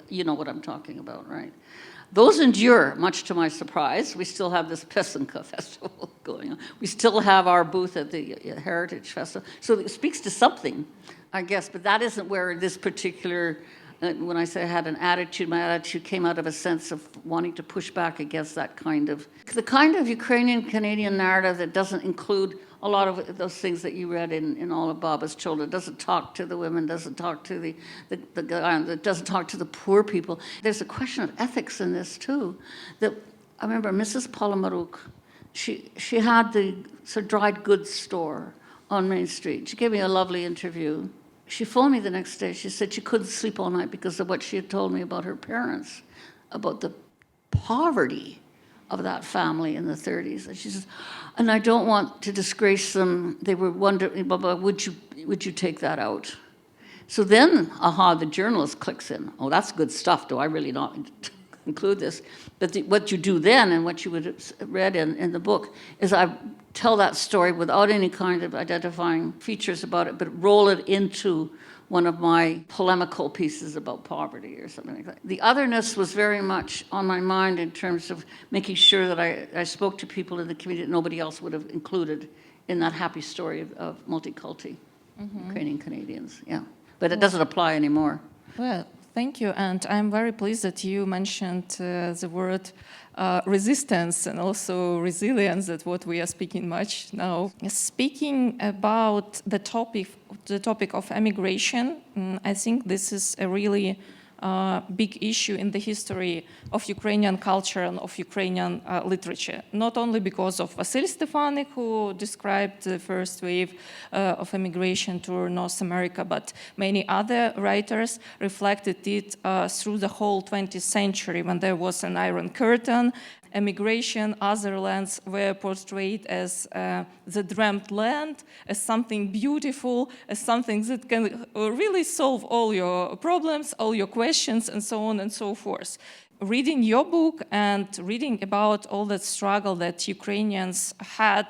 you know what I'm talking about, right? Those endure, much to my surprise. We still have this Pesenka festival going on. We still have our booth at the Heritage Festival. So it speaks to something, I guess, but that isn't where this particular, when I say I had an attitude, my attitude came out of a sense of wanting to push back against that kind of, the kind of Ukrainian Canadian narrative that doesn't include a lot of those things that you read in all of Baba's Children. It doesn't talk to the women, doesn't talk to the doesn't talk to the poor people. There's a question of ethics in this too. That I remember Mrs. Polomaruk, she had the dried goods store on Main Street. She gave me a lovely interview. she phoned me the next day. She said she couldn't sleep all night because of what she had told me about her parents, about the poverty of that family in the 30s. And she says, and I don't want to disgrace them. They were wondering, would you take that out? So then, the journalist clicks in. Oh, that's good stuff. Do I really not include this? But what you do then, and what you would have read in the book, is I tell that story without any kind of identifying features about it, but roll it into one of my polemical pieces about poverty or something like that. The otherness was very much on my mind in terms of making sure that I spoke to people in the community that nobody else would have included in that happy story of multiculti Ukrainian Canadians. Yeah. But it doesn't apply anymore. Well, thank you. And I'm very pleased that you mentioned the word resistance and also resilience, that's what we are speaking much now. Speaking about the topic of emigration, I think this is a really big issue in the history of Ukrainian culture and of Ukrainian literature. Not only because of Vasil Stefanik, who described the first wave of emigration to North America, but many other writers reflected it through the whole 20th century, when there was an Iron Curtain. Emigration, other lands were portrayed as the dreamt land, as something beautiful, as something that can really solve all your problems, all your questions, and so on and so forth. Reading your book and reading about all that struggle that Ukrainians had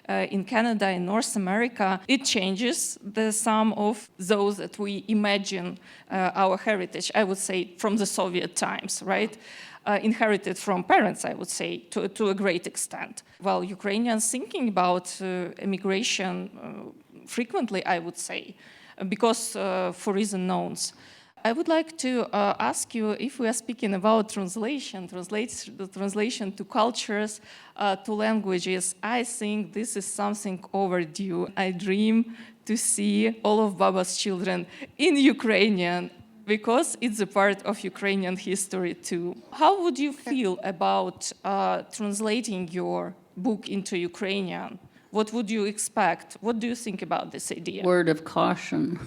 in Canada, in North America, it changes the sum of those that we imagine our heritage, I would say, from the Soviet times, right? Inherited from parents, I would say, to a great extent. While Ukrainians thinking about immigration frequently, I would say, because for reasons known. I would like to ask you, if we are speaking about translation to cultures, to languages, I think this is something overdue. I dream to see all of Baba's children in Ukrainian, because it's a part of Ukrainian history too. How would you feel about translating your book into Ukrainian? What would you expect? What do you think about this idea? Word of caution.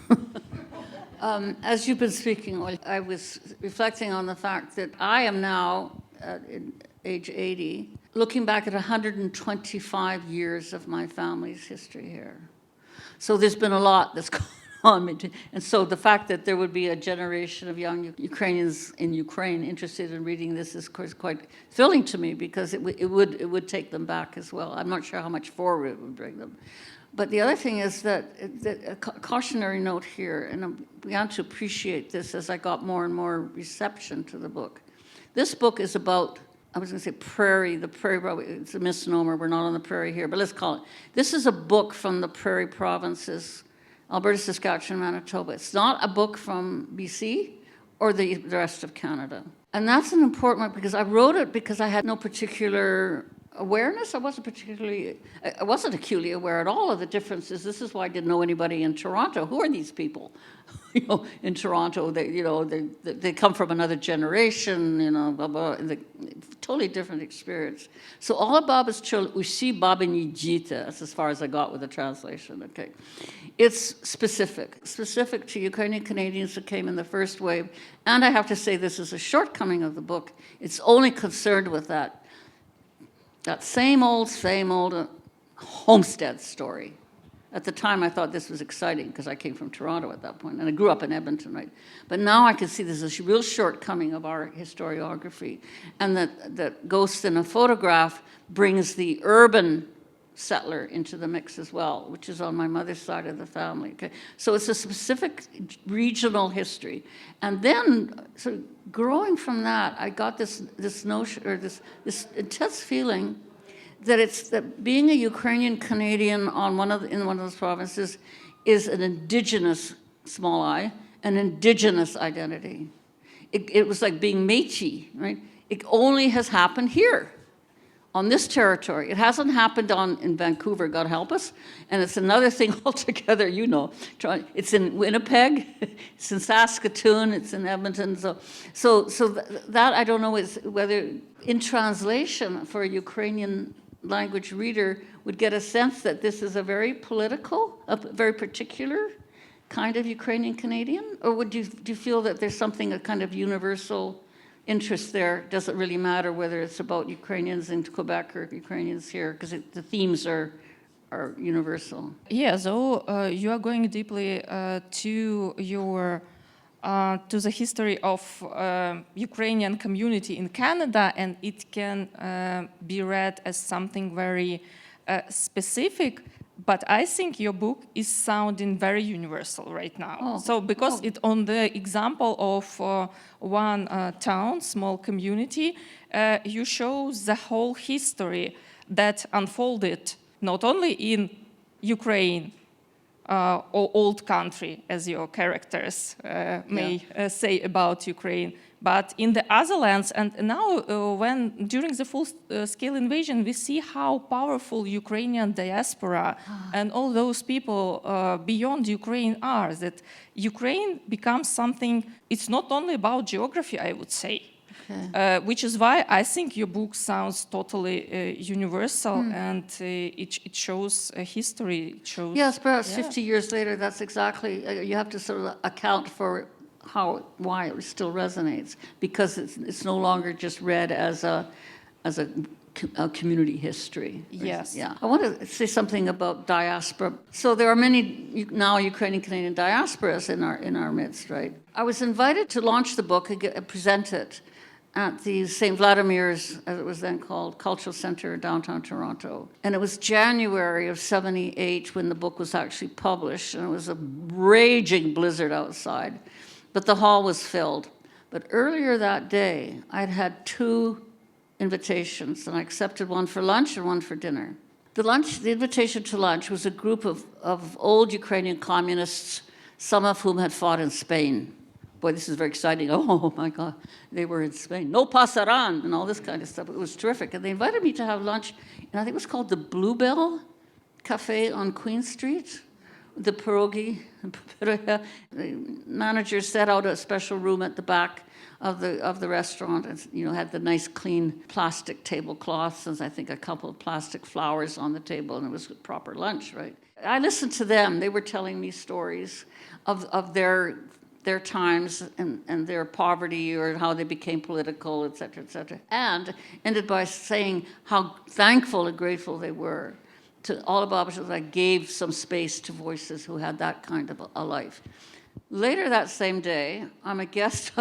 As you've been speaking, I was reflecting on the fact that I am now, at age 80, looking back at 125 years of my family's history here. So there's been a lot that's gone on. And so the fact that there would be a generation of young Ukrainians in Ukraine interested in reading this is, of course, quite thrilling to me, because it would take them back as well. I'm not sure how much forward it would bring them. But the other thing is that a cautionary note here, and I began to appreciate this as I got more and more reception to the book. This book is about, I was going to say prairie, the prairie, it's a misnomer, we're not on the prairie here, but let's call it. This is a book from the prairie provinces, Alberta, Saskatchewan, Manitoba. It's not a book from BC or the rest of Canada. And that's an important one, because I wrote it because I had no particular awareness. I wasn't acutely aware at all of the differences. This is why I didn't know anybody in Toronto. Who are these people? In Toronto, they come from another generation, blah, blah, totally different experience. So all of Baba's children, ushi babini jita, that's as far as I got with the translation, okay. It's specific to Ukrainian Canadians that came in the first wave. And I have to say, this is a shortcoming of the book. It's only concerned with that same old homestead story. At the time, I thought this was exciting, because I came from Toronto at that point, and I grew up in Edmonton, right? But now I can see there's a real shortcoming of our historiography, and that Ghost in a Photograph brings the urban settler into the mix as well, which is on my mother's side of the family. Okay, so it's a specific regional history, and then sort of growing from that, I got this notion, or this intense feeling that being a Ukrainian Canadian in one of those provinces is an indigenous, small I, an indigenous identity. It was like being Métis, right? It only has happened here, on this territory. It hasn't happened in Vancouver, God help us, and it's another thing altogether, It's in Winnipeg, it's in Saskatoon, it's in Edmonton, so that I don't know is whether in translation for a Ukrainian language reader would get a sense that this is a very political, a very particular kind of Ukrainian Canadian? Or do you feel that there's something, a kind of universal interest there? Does it really matter whether it's about Ukrainians in Quebec or Ukrainians here? Because the themes are universal. Yeah, so you are going deeply to your to the history of Ukrainian community in Canada, and it can be read as something very specific. But I think your book is sounding very universal right now. Oh. So because it on the example of one town, small community, you show the whole history that unfolded not only in Ukraine or old country, as your characters may say about Ukraine, but in the other lands. And now, when during the full-scale invasion, we see how powerful Ukrainian diaspora and all those people beyond Ukraine are. That Ukraine becomes something. It's not only about geography, I would say. Which is why I think your book sounds totally universal, and it shows a history. It shows, yes, perhaps 50 years later, that's exactly, you have to sort of account for why it still resonates, because it's no longer just read as a community history. Yes. Yeah. I want to say something about diaspora. So there are many now Ukrainian Canadian diasporas in our midst, right? I was invited to launch the book and present it at the St. Vladimir's, as it was then called, Cultural Center in downtown Toronto. And it was January of '78 when the book was actually published, and it was a raging blizzard outside. But the hall was filled. But earlier that day, I'd had 2 invitations, and I accepted one for lunch and one for dinner. The invitation to lunch was a group of old Ukrainian communists, some of whom had fought in Spain. Boy, this is very exciting. Oh my God, they were in Spain. No pasaran, and all this kind of stuff. It was terrific. And they invited me to have lunch, and I think it was called the Bluebell Cafe on Queen Street. The pierogi. The manager set out a special room at the back of the restaurant, and had the nice clean plastic tablecloths, and I think a couple of plastic flowers on the table, and it was a proper lunch, right? I listened to them. They were telling me stories of their times and their poverty, or how they became political, et cetera, and ended by saying how thankful and grateful they were to all of us that I gave some space to voices who had that kind of a life. Later that same day, I'm a guest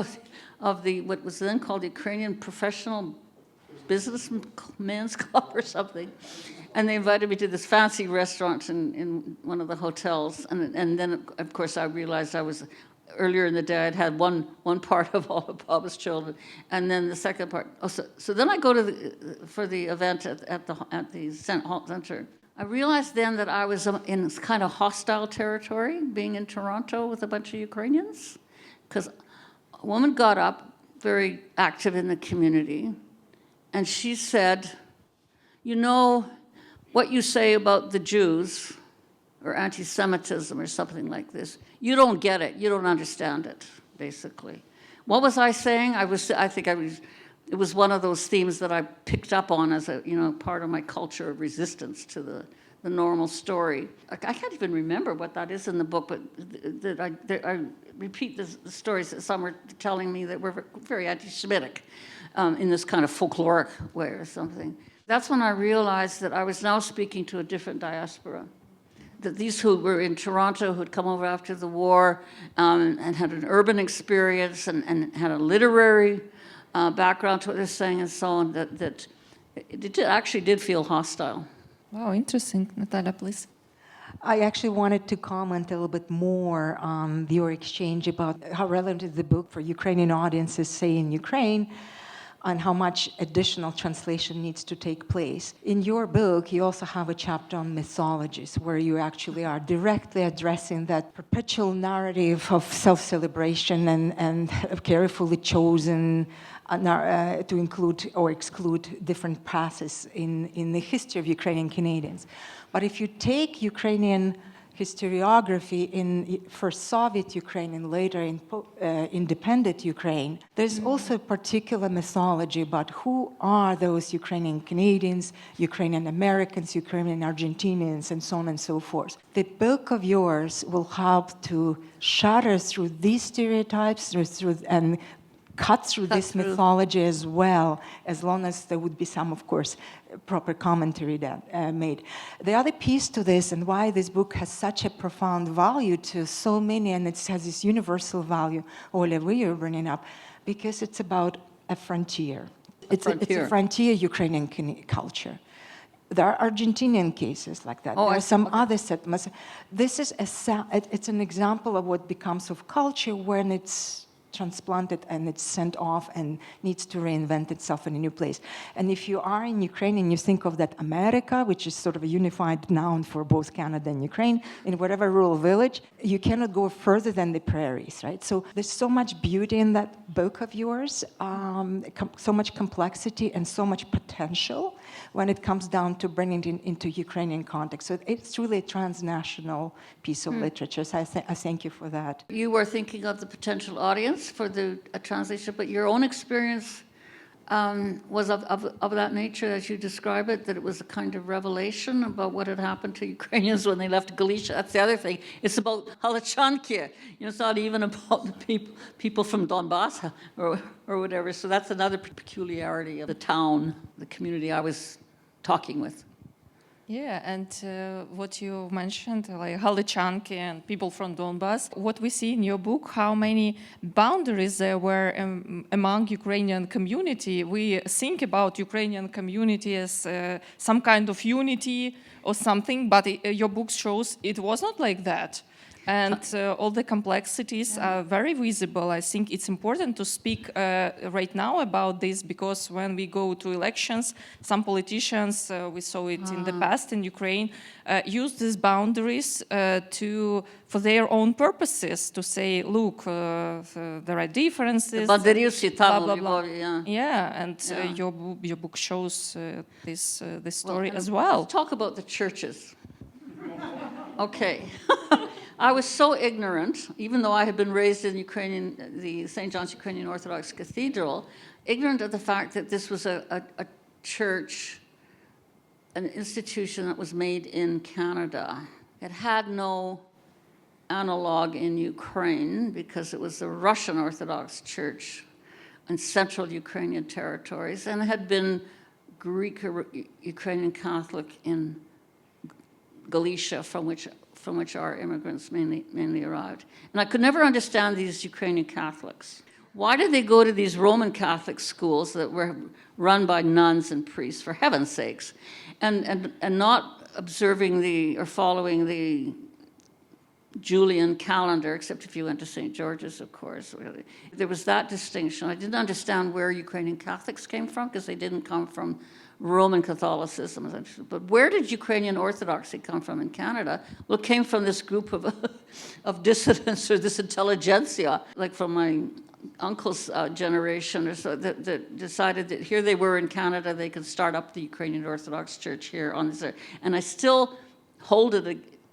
of the what was then called the Ukrainian Professional Businessmen's Club or something. And they invited me to this fancy restaurant in one of the hotels. And then, of course, I realized earlier in the day, I'd had one part of all of Bob's children, and then the second part. Oh, so then I go for the event at the center. I realized then that I was in kind of hostile territory, being in Toronto with a bunch of Ukrainians, because a woman got up, very active in the community, and she said, what you say about the Jews, or anti-Semitism or something like this, you don't get it, you don't understand it, basically. What was I saying? It was one of those themes that I picked up on as a part of my culture of resistance to the normal story. I can't even remember what that is in the book, but I repeat the stories that some were telling me that were very anti-Semitic in this kind of folkloric way or something. That's when I realized that I was now speaking to a different diaspora. That these who were in Toronto, who had come over after the war and had an urban experience and had a literary background to what they're saying and so on, that it actually did feel hostile. Wow, interesting. Natalia, please. I actually wanted to comment a little bit more on your exchange about how relevant is the book for Ukrainian audiences, say in Ukraine, and how much additional translation needs to take place. In your book, you also have a chapter on mythologies, where you actually are directly addressing that perpetual narrative of self-celebration and carefully chosen to include or exclude different passes in the history of Ukrainian Canadians. But if you take Ukrainian historiography in first Soviet Ukraine and later in independent Ukraine, there's also a particular mythology about who are those Ukrainian Canadians, Ukrainian Americans, Ukrainian Argentinians, and so on and so forth. The book of yours will help to shatter through these stereotypes and cut through this mythology as well, as long as there would be some, of course, proper commentary that made. The other piece to this, and why this book has such a profound value to so many, and it has this universal value, Olha, we are bringing up, because it's about a frontier. It's a frontier Ukrainian culture. There are Argentinian cases like that. There are some other settlements. This is it's an example of what becomes of culture when it's transplanted and it's sent off and needs to reinvent itself in a new place. And if you are in Ukraine and you think of that America, which is sort of a unified noun for both Canada and Ukraine, in whatever rural village, you cannot go further than the prairies, right? So there's so much beauty in that book of yours, so much complexity and so much potential when it comes down to bringing it into Ukrainian context. So it's really a transnational piece of literature. So I thank you for that. You were thinking of the potential audience for the translation, but your own experience was of that nature as you describe it, that it was a kind of revelation about what had happened to Ukrainians when they left Galicia. That's the other thing. It's about Halichankia. It's not even about the people from Donbass or whatever. So that's another peculiarity of the town, the community I was talking with. Yeah, and what you mentioned, like Halichanki and people from Donbass, what we see in your book, how many boundaries there were among Ukrainian community. We think about Ukrainian community as some kind of unity or something, but your book shows it was not like that. And all the complexities are very visible. I think it's important to speak right now about this, because when we go to elections, some politicians, we saw it in the past in Ukraine, use these boundaries for their own purposes, to say, look, there are differences. Blah, blah, blah. Yeah, and your book shows this story as well. Let's talk about the churches. Okay. I was so ignorant, even though I had been raised in the St. John's Ukrainian Orthodox Cathedral, ignorant of the fact that this was a church, an institution that was made in Canada. It had no analog in Ukraine because it was a Russian Orthodox church in central Ukrainian territories, and had been Greek Ukrainian Catholic in Galicia, from which our immigrants mainly arrived. And I could never understand these Ukrainian Catholics. Why did they go to these Roman Catholic schools that were run by nuns and priests, for heaven's sakes, and not observing or following the Julian calendar, except if you went to St. George's, of course. Really. There was that distinction. I didn't understand where Ukrainian Catholics came from, because they didn't come from Roman Catholicism. But where did Ukrainian Orthodoxy come from in Canada? Well, it came from this group of dissidents, or this intelligentsia, like from my uncle's generation or so, that decided that here they were in Canada, they could start up the Ukrainian Orthodox Church here on this. And I still hold it,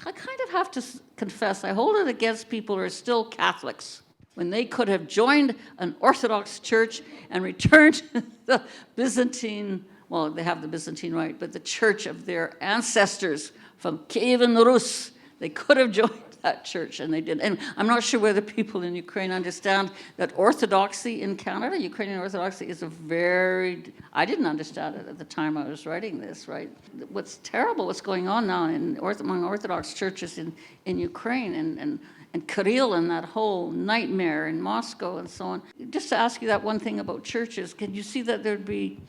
I kind of have to confess, I hold it against people who are still Catholics, when they could have joined an Orthodox church and returned to the Byzantine, well, they have the Byzantine rite, but the church of their ancestors from Kyiv and Rus. They could have joined that church, and they didn't. And I'm not sure whether people in Ukraine understand that Orthodoxy in Canada, Ukrainian Orthodoxy, is I didn't understand it at the time I was writing this, right? What's terrible, what's going on now among Orthodox churches in Ukraine, and Kirill and that whole nightmare in Moscow and so on. Just to ask you that one thing about churches, can you see that there'd be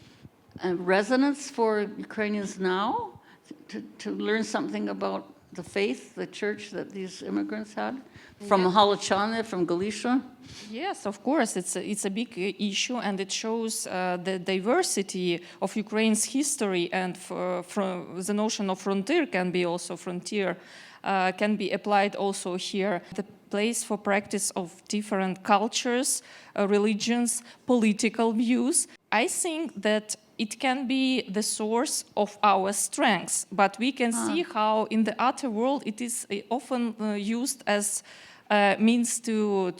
a resonance for Ukrainians now to learn something about the faith, the church that these immigrants had from Halichanki, from Galicia? Yes, of course, it's a big issue, and it shows the diversity of Ukraine's history, and from the notion of frontier can be also can be applied also here. The place for practice of different cultures, religions, political views. I think that it can be the source of our strengths, but we can see how in the outer world it is often used as means to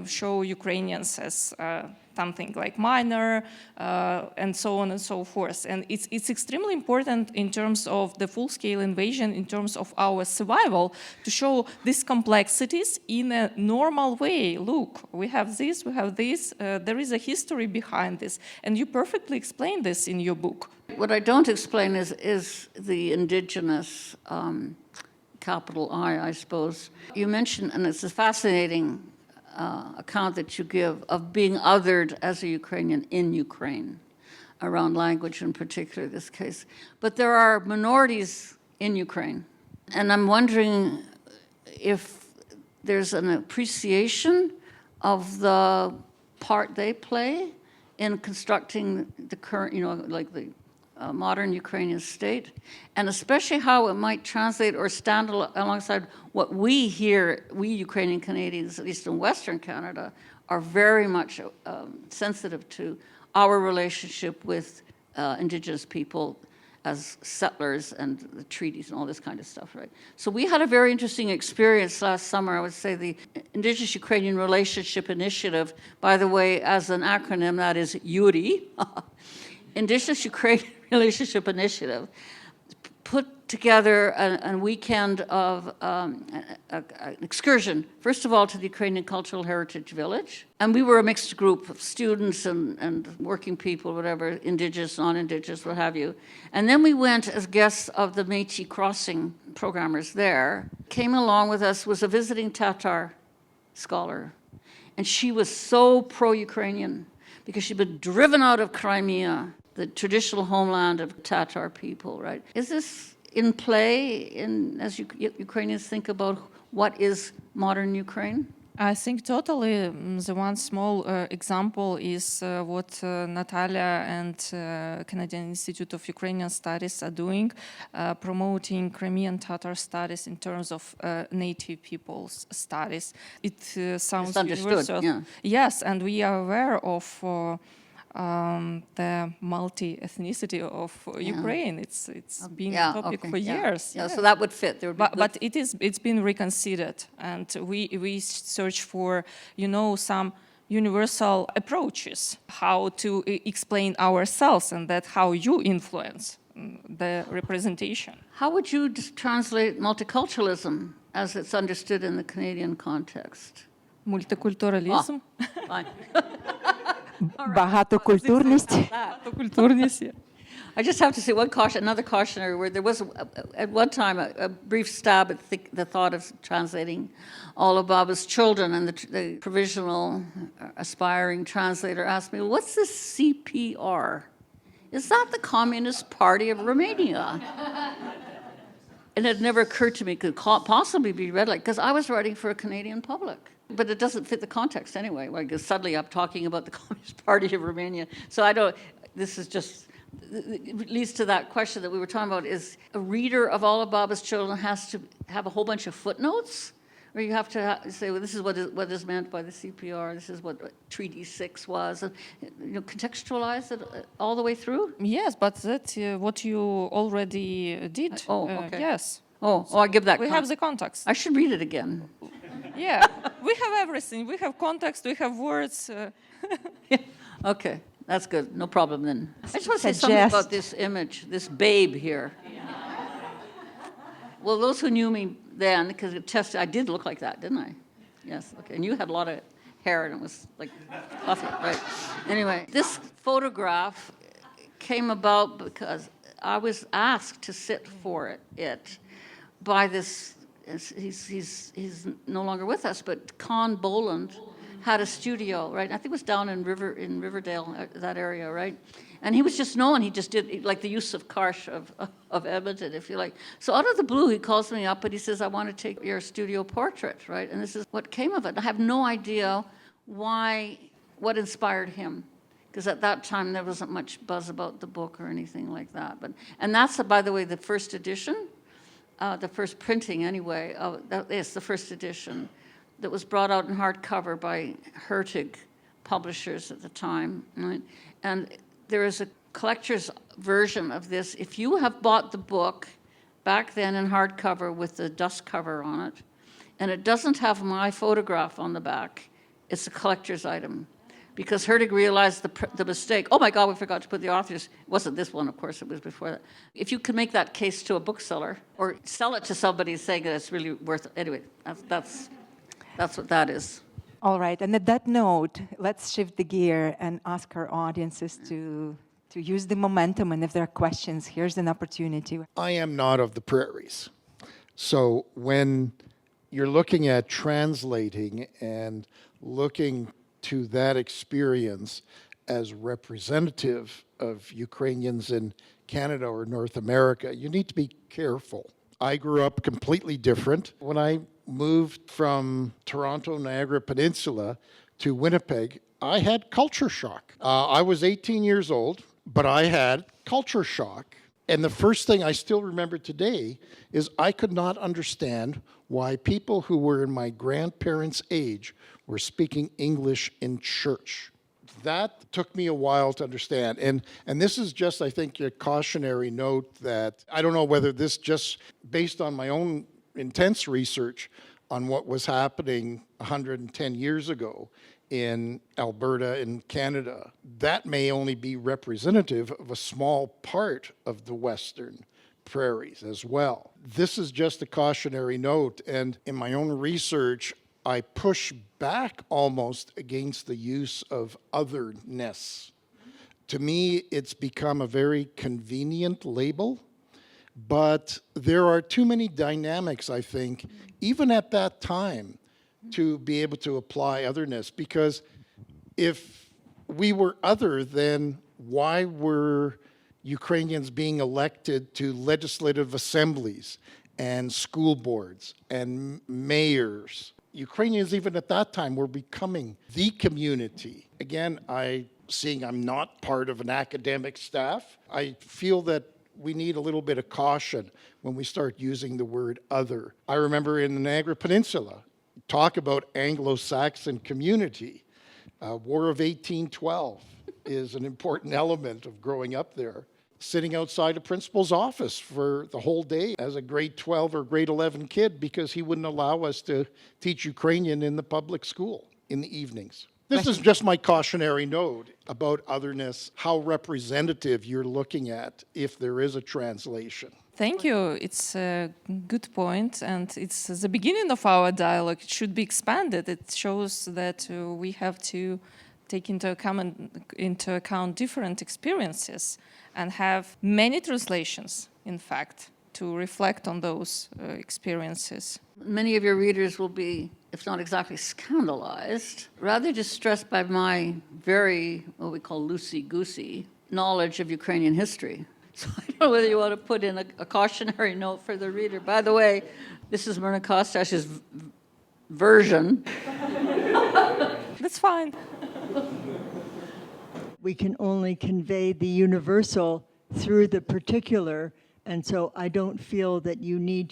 show Ukrainians as something like minor, and so on and so forth. And it's extremely important in terms of the full-scale invasion, in terms of our survival, to show these complexities in a normal way. Look, we have this, there is a history behind this. And you perfectly explain this in your book. What I don't explain is the indigenous, capital I suppose. You mentioned, and it's a fascinating account that you give of being othered as a Ukrainian in Ukraine, around language in particular, this case. But there are minorities in Ukraine, and I'm wondering if there's an appreciation of the part they play in constructing the current, like the modern Ukrainian state, and especially how it might translate or stand alongside what we here, we Ukrainian Canadians, at least in Western Canada, are very much sensitive to our relationship with Indigenous people as settlers and the treaties and all this kind of stuff, right? So we had a very interesting experience last summer. I would say the Indigenous Ukrainian Relationship Initiative, by the way, as an acronym, that is URI, Indigenous Ukrainian Relationship Initiative, put together a weekend of an excursion, first of all to the Ukrainian Cultural Heritage Village. And we were a mixed group of students and working people, whatever, Indigenous, non-Indigenous, what have you. And then we went as guests of the Métis Crossing programmers there. Came along with us was a visiting Tatar scholar. And she was so pro-Ukrainian because she'd been driven out of Crimea, the traditional homeland of Tatar people, right? Is this in play as Ukrainians think about what is modern Ukraine? I think totally. The one small example is what Natalia and Canadian Institute of Ukrainian Studies are doing, promoting Crimean Tatar studies in terms of native people's studies. It sounds it's understood, universal. yeah. Yes, and we are aware of the multi-ethnicity of Ukraine. It's been a topic for years. Yeah, so that would fit. There would be but it's been reconsidered, and we search for some universal approaches how to explain ourselves, and that how you influence the representation. How would you translate multiculturalism as it's understood in the Canadian context? Multiculturalism. Fine. Багатокультурність. I just have to say another cautionary word. There was, at one time, a brief stab at the thought of translating Olha Poliukhovych's children, and the provisional aspiring translator asked me, what's this CPR? Is that the Communist Party of Romania? And it never occurred to me it could possibly be read like, because I was writing for a Canadian public. But it doesn't fit the context anyway. Like suddenly I'm talking about the Communist Party of Romania. So this is just, it leads to that question that we were talking about, is a reader of Olha Poliukhovych's children has to have a whole bunch of footnotes? Or you have to say, well, this is what is meant by the CPR, this is what Treaty 6 was, and contextualize it all the way through? Yes, but that's what you already did. Okay. Yes. I give that. We have the context. I should read it again. Yeah, we have everything. We have context, we have words. Yeah. Okay, that's good. No problem then. I just want to say something about this image, this babe here. Well, those who knew me then, because I did look like that, didn't I? Yes, okay. And you had a lot of hair and it was like fluffy, right? Anyway, this photograph came about because I was asked to sit for it by this. He's no longer with us, but Con Boland had a studio, right? I think it was down in Riverdale, that area, right? And he was just known. He just did like the Yusuf Karsh of Edmonton, if you like. So out of the blue, he calls me up and he says, "I want to take your studio portrait," right? And this is what came of it. I have no idea what inspired him, because at that time there wasn't much buzz about the book or anything like that. And that's, by the way, the first edition. The first printing, anyway, the first edition that was brought out in hardcover by Hertig publishers at the time, right? And there is a collector's version of this. If you have bought the book back then in hardcover with the dust cover on it, and it doesn't have my photograph on the back, it's a collector's item. Because Hertig realized the mistake. Oh my God, we forgot to put the authors. It wasn't this one, of course, it was before that. If you could make that case to a bookseller or sell it to somebody saying that it's really worth it. Anyway, that's what that is. All right, and at that note, let's shift the gear and ask our audiences to use the momentum, and if there are questions, here's an opportunity. I am not of the prairies. So when you're looking at translating and looking to that experience as representative of Ukrainians in Canada or North America, you need to be careful. I grew up completely different. When I moved from Toronto, Niagara Peninsula to Winnipeg, I had culture shock. I was 18 years old, but I had culture shock. And the first thing I still remember today is I could not understand why people who were in my grandparents' age were speaking English in church. That took me a while to understand. And this is just, I think, a cautionary note that I don't know whether this just based on my own intense research on what was happening 110 years ago in Alberta in Canada, that may only be representative of a small part of the Western prairies as well. This is just a cautionary note, and in my own research, I push back almost against the use of otherness. To me, it's become a very convenient label, but there are too many dynamics, I think, even at that time, to be able to apply otherness, because if we were other, then why were Ukrainians being elected to legislative assemblies and school boards and mayors? Ukrainians, even at that time, were becoming the community. Again, I'm not part of an academic staff. I feel that we need a little bit of caution when we start using the word other. I remember in the Niagara Peninsula, talk about Anglo-Saxon community. War of 1812 is an important element of growing up there. Sitting outside a principal's office for the whole day as a grade 12 or grade 11 kid because he wouldn't allow us to teach Ukrainian in the public school in the evenings. This is just my cautionary note about otherness, how representative you're looking at if there is a translation. Thank you. It's a good point, and it's the beginning of our dialogue. It should be expanded. It shows that we have to take into account different experiences and have many translations, in fact, to reflect on those experiences. Many of your readers will be, if not exactly scandalized, rather distressed by my very, what we call loosey-goosey knowledge of Ukrainian history. So I don't know whether you want to put in a cautionary note for the reader. By the way, this is Myrna Kostash's version. That's fine. We can only convey the universal through the particular, and so I don't feel that you need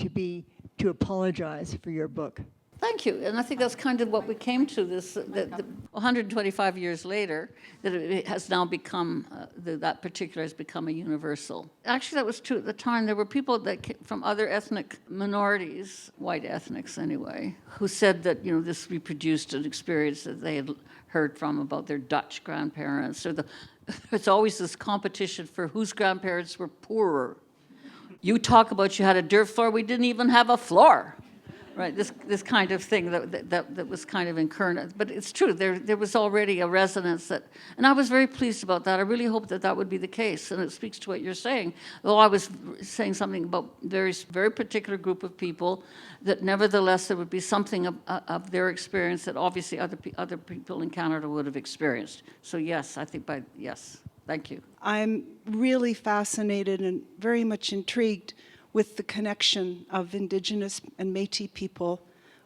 to apologize for your book. Thank you. And I think that's kind of what we came to this, that 125 years later, that it has now become, that particular has become a universal. Actually, that was true at the time. There were people that came from other ethnic minorities, white ethnics anyway, who said that, this reproduced an experience that they had heard from about their Dutch grandparents. It's always this competition for whose grandparents were poorer. You talk about you had a dirt floor, we didn't even have a floor. Right, this kind of thing that was kind of incurrent. But it's true, there was already a resonance and I was very pleased about that. I really hope that would be the case, and it speaks to what you're saying. Though I was saying something about very particular group of people, that nevertheless there would be something of their experience that obviously other people in Canada would have experienced. So yes, I think yes, thank you. I'm really fascinated and very much intrigued with the connection of Indigenous and Métis people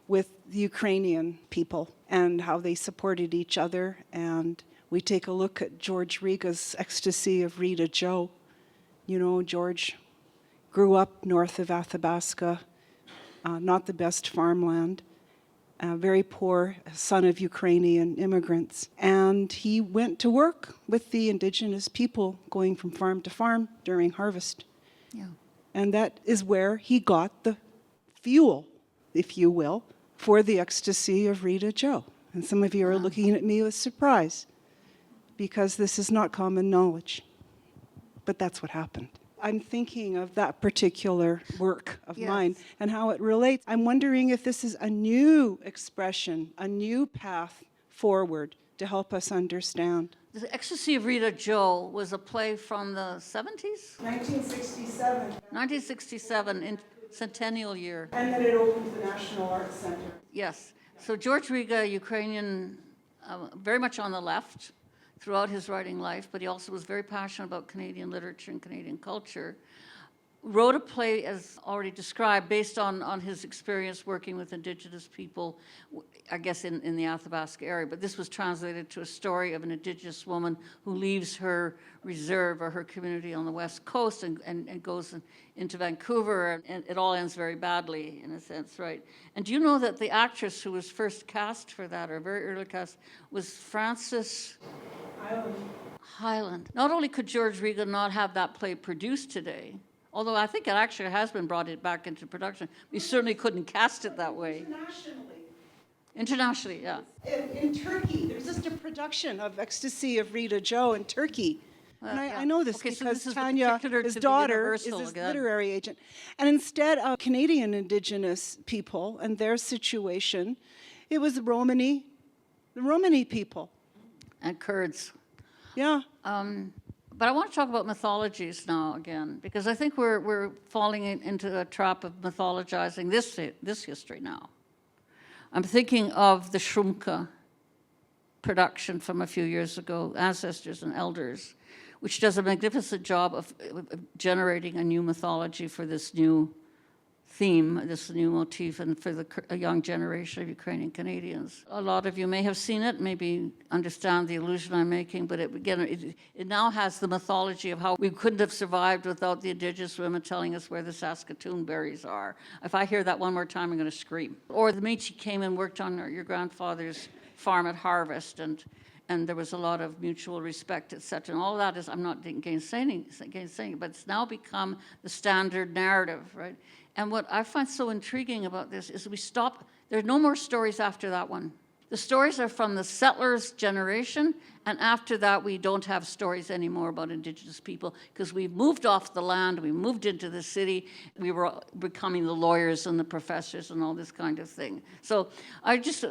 with the Ukrainian people and how they supported each other. And we take a look at George Riga's Ecstasy of Rita Joe. George grew up north of Athabasca, not the best farmland. very poor son of Ukrainian immigrants. And he went to work with the indigenous people, going from farm to farm during harvest. Yeah. And that is where he got the fuel, if you will, for the ecstasy of Rita Joe. And some of you are looking at me with surprise, because this is not common knowledge. But that's what happened. I'm thinking of that particular work of mine and how it relates. I'm wondering if this is a new expression, a new path forward to help us understand. The Ecstasy of Rita Joe was a play from the 70s? 1967. 1967, in centennial year. And then it opened the National Arts Center. Yes. So George Riga, Ukrainian, very much on the left throughout his writing life, but he also was very passionate about Canadian literature and Canadian culture, wrote a play, as already described, based on his experience working with Indigenous people, I guess in the Athabasca area. But this was translated to a story of an Indigenous woman who leaves her reserve or her community on the West Coast and goes into Vancouver, and it all ends very badly, in a sense, right? And do you know that the actress who was first cast for that, or very early cast, was Frances Highland. Not only could George Riga not have that play produced today, although I think it actually has been brought back into production, we certainly couldn't cast it that way. Internationally, yeah. In Turkey, there's just a production of Ecstasy of Rita Joe in Turkey. And Yeah. I know this Okay, so because this is Tanya, particular his to the daughter, is Universal his again. literary agent. And instead of Canadian Indigenous people and their situation, it was the Romani people. And Kurds. Yeah. But I want to talk about mythologies now again, because I think we're falling into a trap of mythologizing this history now. I'm thinking of the Shrumka production from a few years ago, Ancestors and Elders, which does a magnificent job of generating a new mythology for this new theme, this new motif, and for a young generation of Ukrainian Canadians. A lot of you may have seen it, maybe understand the illusion I'm making, but it now has the mythology of how we couldn't have survived without the Indigenous women telling us where the Saskatoon berries are. If I hear that one more time, I'm going to scream. Or the Métis came and worked on your grandfather's farm at harvest, and there was a lot of mutual respect, et cetera. And all of that is, I'm not gainsaying it, but it's now become the standard narrative, right? And what I find so intriguing about this is there are no more stories after that one. The stories are from the settlers' generation, and after that, we don't have stories anymore about Indigenous people because we've moved off the land, we moved into the city, we were becoming the lawyers and the professors and all this kind of thing. So I just,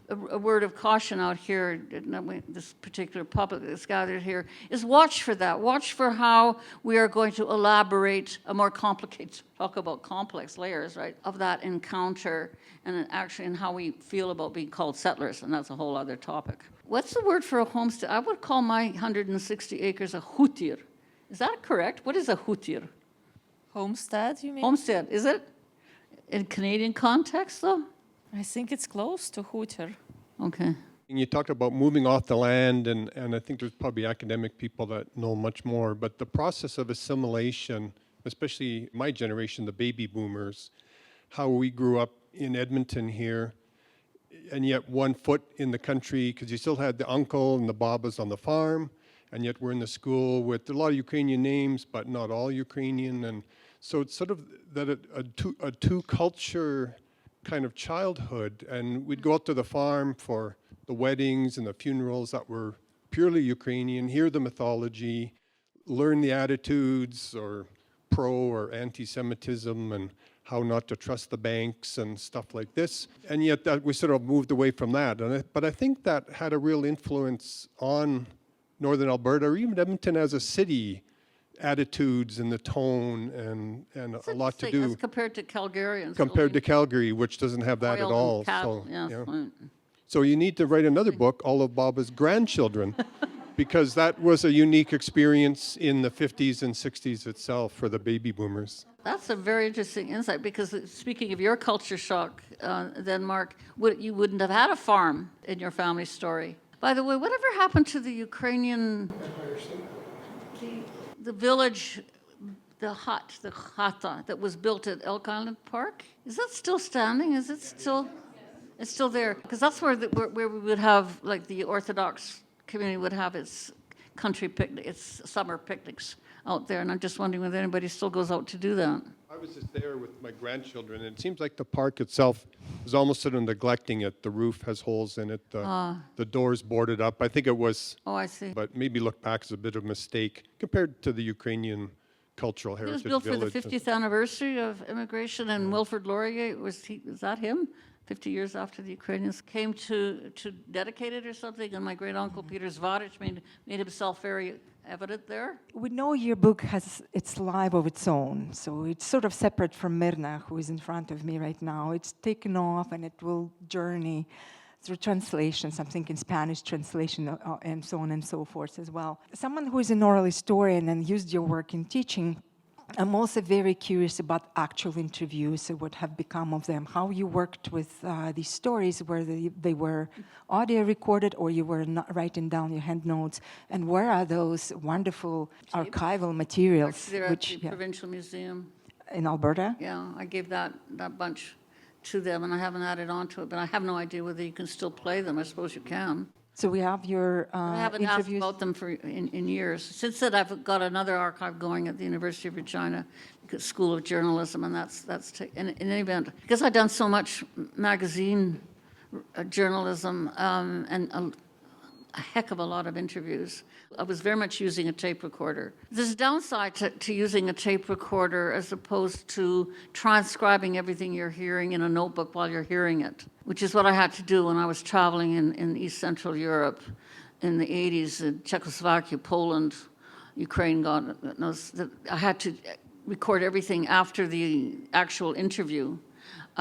a word of caution out here, this particular public that's gathered here, is watch for that. Watch for how we are going to elaborate a more complicated, talk about complex layers, right, of that encounter, and actually in how we feel about being called settlers, and that's a whole other topic. What's the word for a homestead? I would call my 160 acres a hutir. Is that correct? What is a hutir? Homestead, you mean? Homestead, is it? In Canadian context, though? I think it's close to hutir. Okay. And you talked about moving off the land, and I think there's probably academic people that know much more, but the process of assimilation, especially my generation, the baby boomers, how we grew up in Edmonton here, and yet 1 foot in the country, because you still had the uncle and the babas on the farm, and yet we're in the school with a lot of Ukrainian names, but not all Ukrainian, and so it's sort of that a two-culture kind of childhood, and we'd go out to the farm for the weddings and the funerals that were purely Ukrainian, hear the mythology, learn the attitudes or pro or anti-Semitism and how not to trust the banks and stuff like this. And yet that we sort of moved away from that. But I think that had a real influence on Northern Alberta, or even Edmonton as a city, attitudes and the tone and a lot to do. As compared to Calgarians. Compared to Calgary, which doesn't have that at all. Cattle, So, yes, yeah. right. So you need to write another book, all of Baba's grandchildren, because that was a unique experience in the 50s and 60s itself for the baby boomers. That's a very interesting insight, because speaking of your culture shock, then, Mark, you wouldn't have had a farm in your family story. By the way, whatever happened to the Ukrainian, the village, the chata that was built at Elk Island Park? Is that still standing? Is it still? It's still there, because that's where where we would have, like, the Orthodox community would have its country picnic, its summer picnics out there, and I'm just wondering whether anybody still goes out to do that. I was just there with my grandchildren, and it seems like the park itself is almost sort of neglecting it. The roof has holes in it, the doors boarded up. I think it was, Oh, I see. but maybe look back as a bit of a mistake compared to the Ukrainian cultural It heritage was built for the village. 50th anniversary of immigration, and Wilfrid Laurier, was that him? 50 years after the Ukrainians came to dedicate it or something, and my great-uncle Peter Zvadich made himself very evident there. We know your book has its life of its own, so it's sort of separate from Myrna, who is in front of me right now. It's taken off, and it will journey through translation, something in Spanish translation, and so on and so forth as well. Someone who is an oral historian and used your work in teaching, I'm also very curious about actual interviews, what have become of them, how you worked with these stories, whether they were audio recorded or you were not writing down your hand notes, and where are those wonderful archival materials? They're at the Provincial Museum. In Alberta? Yeah, I gave that bunch to them, and I haven't added on to it, but I have no idea whether you can still play them. I suppose you can. So we have your I haven't asked interviews. about them in years. Since then, I've got another archive going at the University of Regina School of Journalism, and in any event, because I've done so much magazine journalism and a heck of a lot of interviews, I was very much using a tape recorder. There's a downside to using a tape recorder as opposed to transcribing everything you're hearing in a notebook while you're hearing it, which is what I had to do when I was traveling in East Central Europe in the 80s, in Czechoslovakia, Poland, Ukraine, God knows. I had to record everything after the actual interview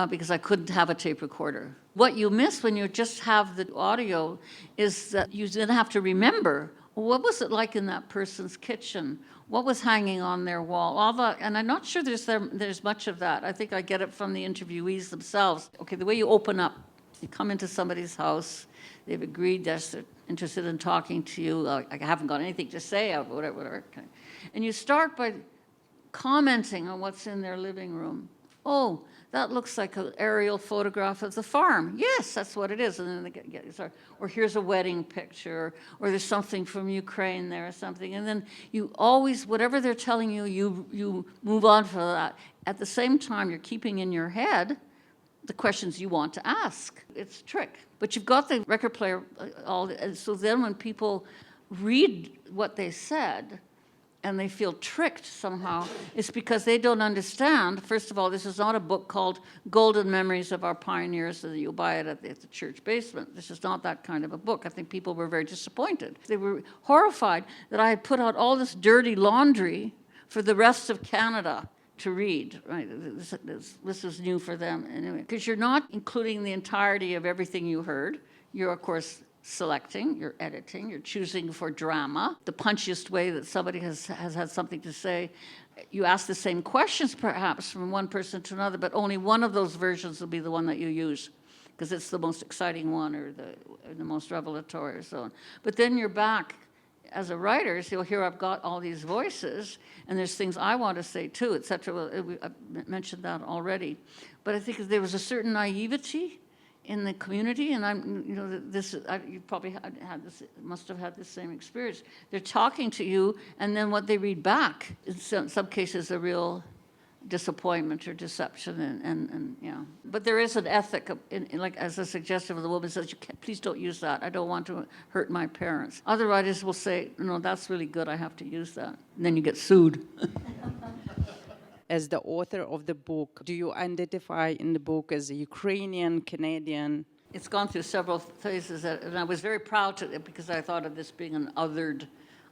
because I couldn't have a tape recorder. What you miss when you just have the audio is that you then have to remember, what was it like in that person's kitchen? What was hanging on their wall? All that, and I'm not sure there's much of that. I think I get it from the interviewees themselves. Okay, the way you open up, you come into somebody's house, they've agreed that they're interested in talking to you. I haven't got anything to say, whatever. Okay. And you start by commenting on what's in their living room. Oh, that looks like an aerial photograph of the farm. Yes, that's what it is. And then they get or here's a wedding picture, or there's something from Ukraine there or something. And then you always, whatever they're telling you, you move on for that. At the same time, you're keeping in your head the questions you want to ask. It's a trick. But you've got the record player, and so then when people read what they said, and they feel tricked somehow, it's because they don't understand. First of all, this is not a book called Golden Memories of Our Pioneers, that you buy it at the church basement. This is not that kind of a book. I think people were very disappointed. They were horrified that I had put out all this dirty laundry for the rest of Canada to read. Right? This was new for them anyway. Because you're not including the entirety of everything you heard. You're, of course, selecting, you're editing, you're choosing for drama, the punchiest way that somebody has had something to say. You ask the same questions perhaps from one person to another, but only one of those versions will be the one that you use because it's the most exciting one or the most revelatory or so on. But then you're back as a writer, so here I've got all these voices and there's things I want to say too, etc. Well, I mentioned that already. But I think there was a certain naivety in the community, and you probably had this, must have had the same experience. They're talking to you, and then what they read back, in some cases, a real disappointment or deception, and yeah. But there is an ethic, like as a suggestion of the woman says, please don't use that. I don't want to hurt my parents. Other writers will say, no, that's really good. I have to use that. And then you get sued. As the author of the book, do you identify in the book as a Ukrainian, Canadian? It's gone through several phases, and I was very proud to it because I thought of this being an othered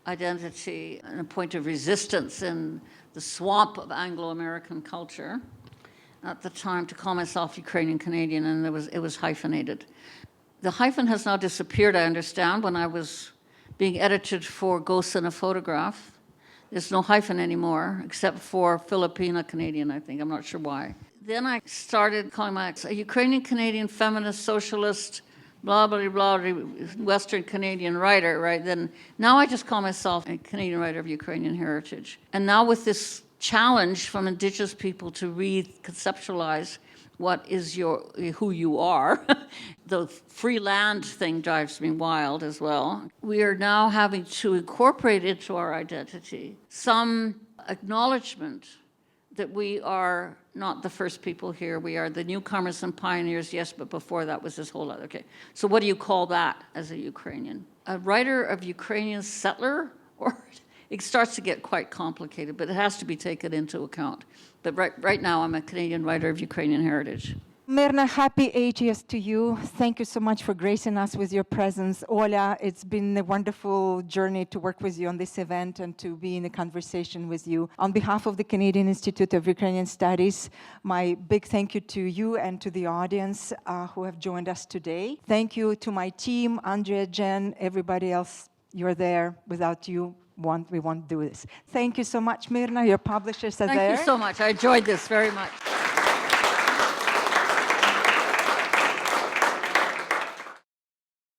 identity and a point of resistance in the swamp of Anglo-American culture at the time, to call myself Ukrainian Canadian, and it was hyphenated. The hyphen has now disappeared, I understand. When I was being edited for Ghosts in a Photograph, there's no hyphen anymore, except for Filipina Canadian, I think. I'm not sure why. Then I started calling myself a Ukrainian Canadian feminist, socialist, blah, blah, blah, Western Canadian writer, right? Then now I just call myself a Canadian writer of Ukrainian heritage. And now with this challenge from Indigenous people to conceptualize what is who you are. The free land thing drives me wild as well. We are now having to incorporate into our identity some acknowledgement that we are not the first people here. We are the newcomers and pioneers, yes, but before that was this whole other, okay. So what do you call that as a Ukrainian? A writer of Ukrainian settler? Or it starts to get quite complicated, but it has to be taken into account. But right now, I'm a Canadian writer of Ukrainian heritage. Myrna, happy 80th to you. Thank you so much for gracing us with your presence. Olha, it's been a wonderful journey to work with you on this event and to be in a conversation with you. On behalf of the Canadian Institute of Ukrainian Studies, my big thank you to you and to the audience who have joined us today. Thank you to my team, Andrea, Jen, everybody else. You're there. Without you, we won't do this. Thank you so much, Myrna. Your publishers are there. Thank you so much. I enjoyed this very much.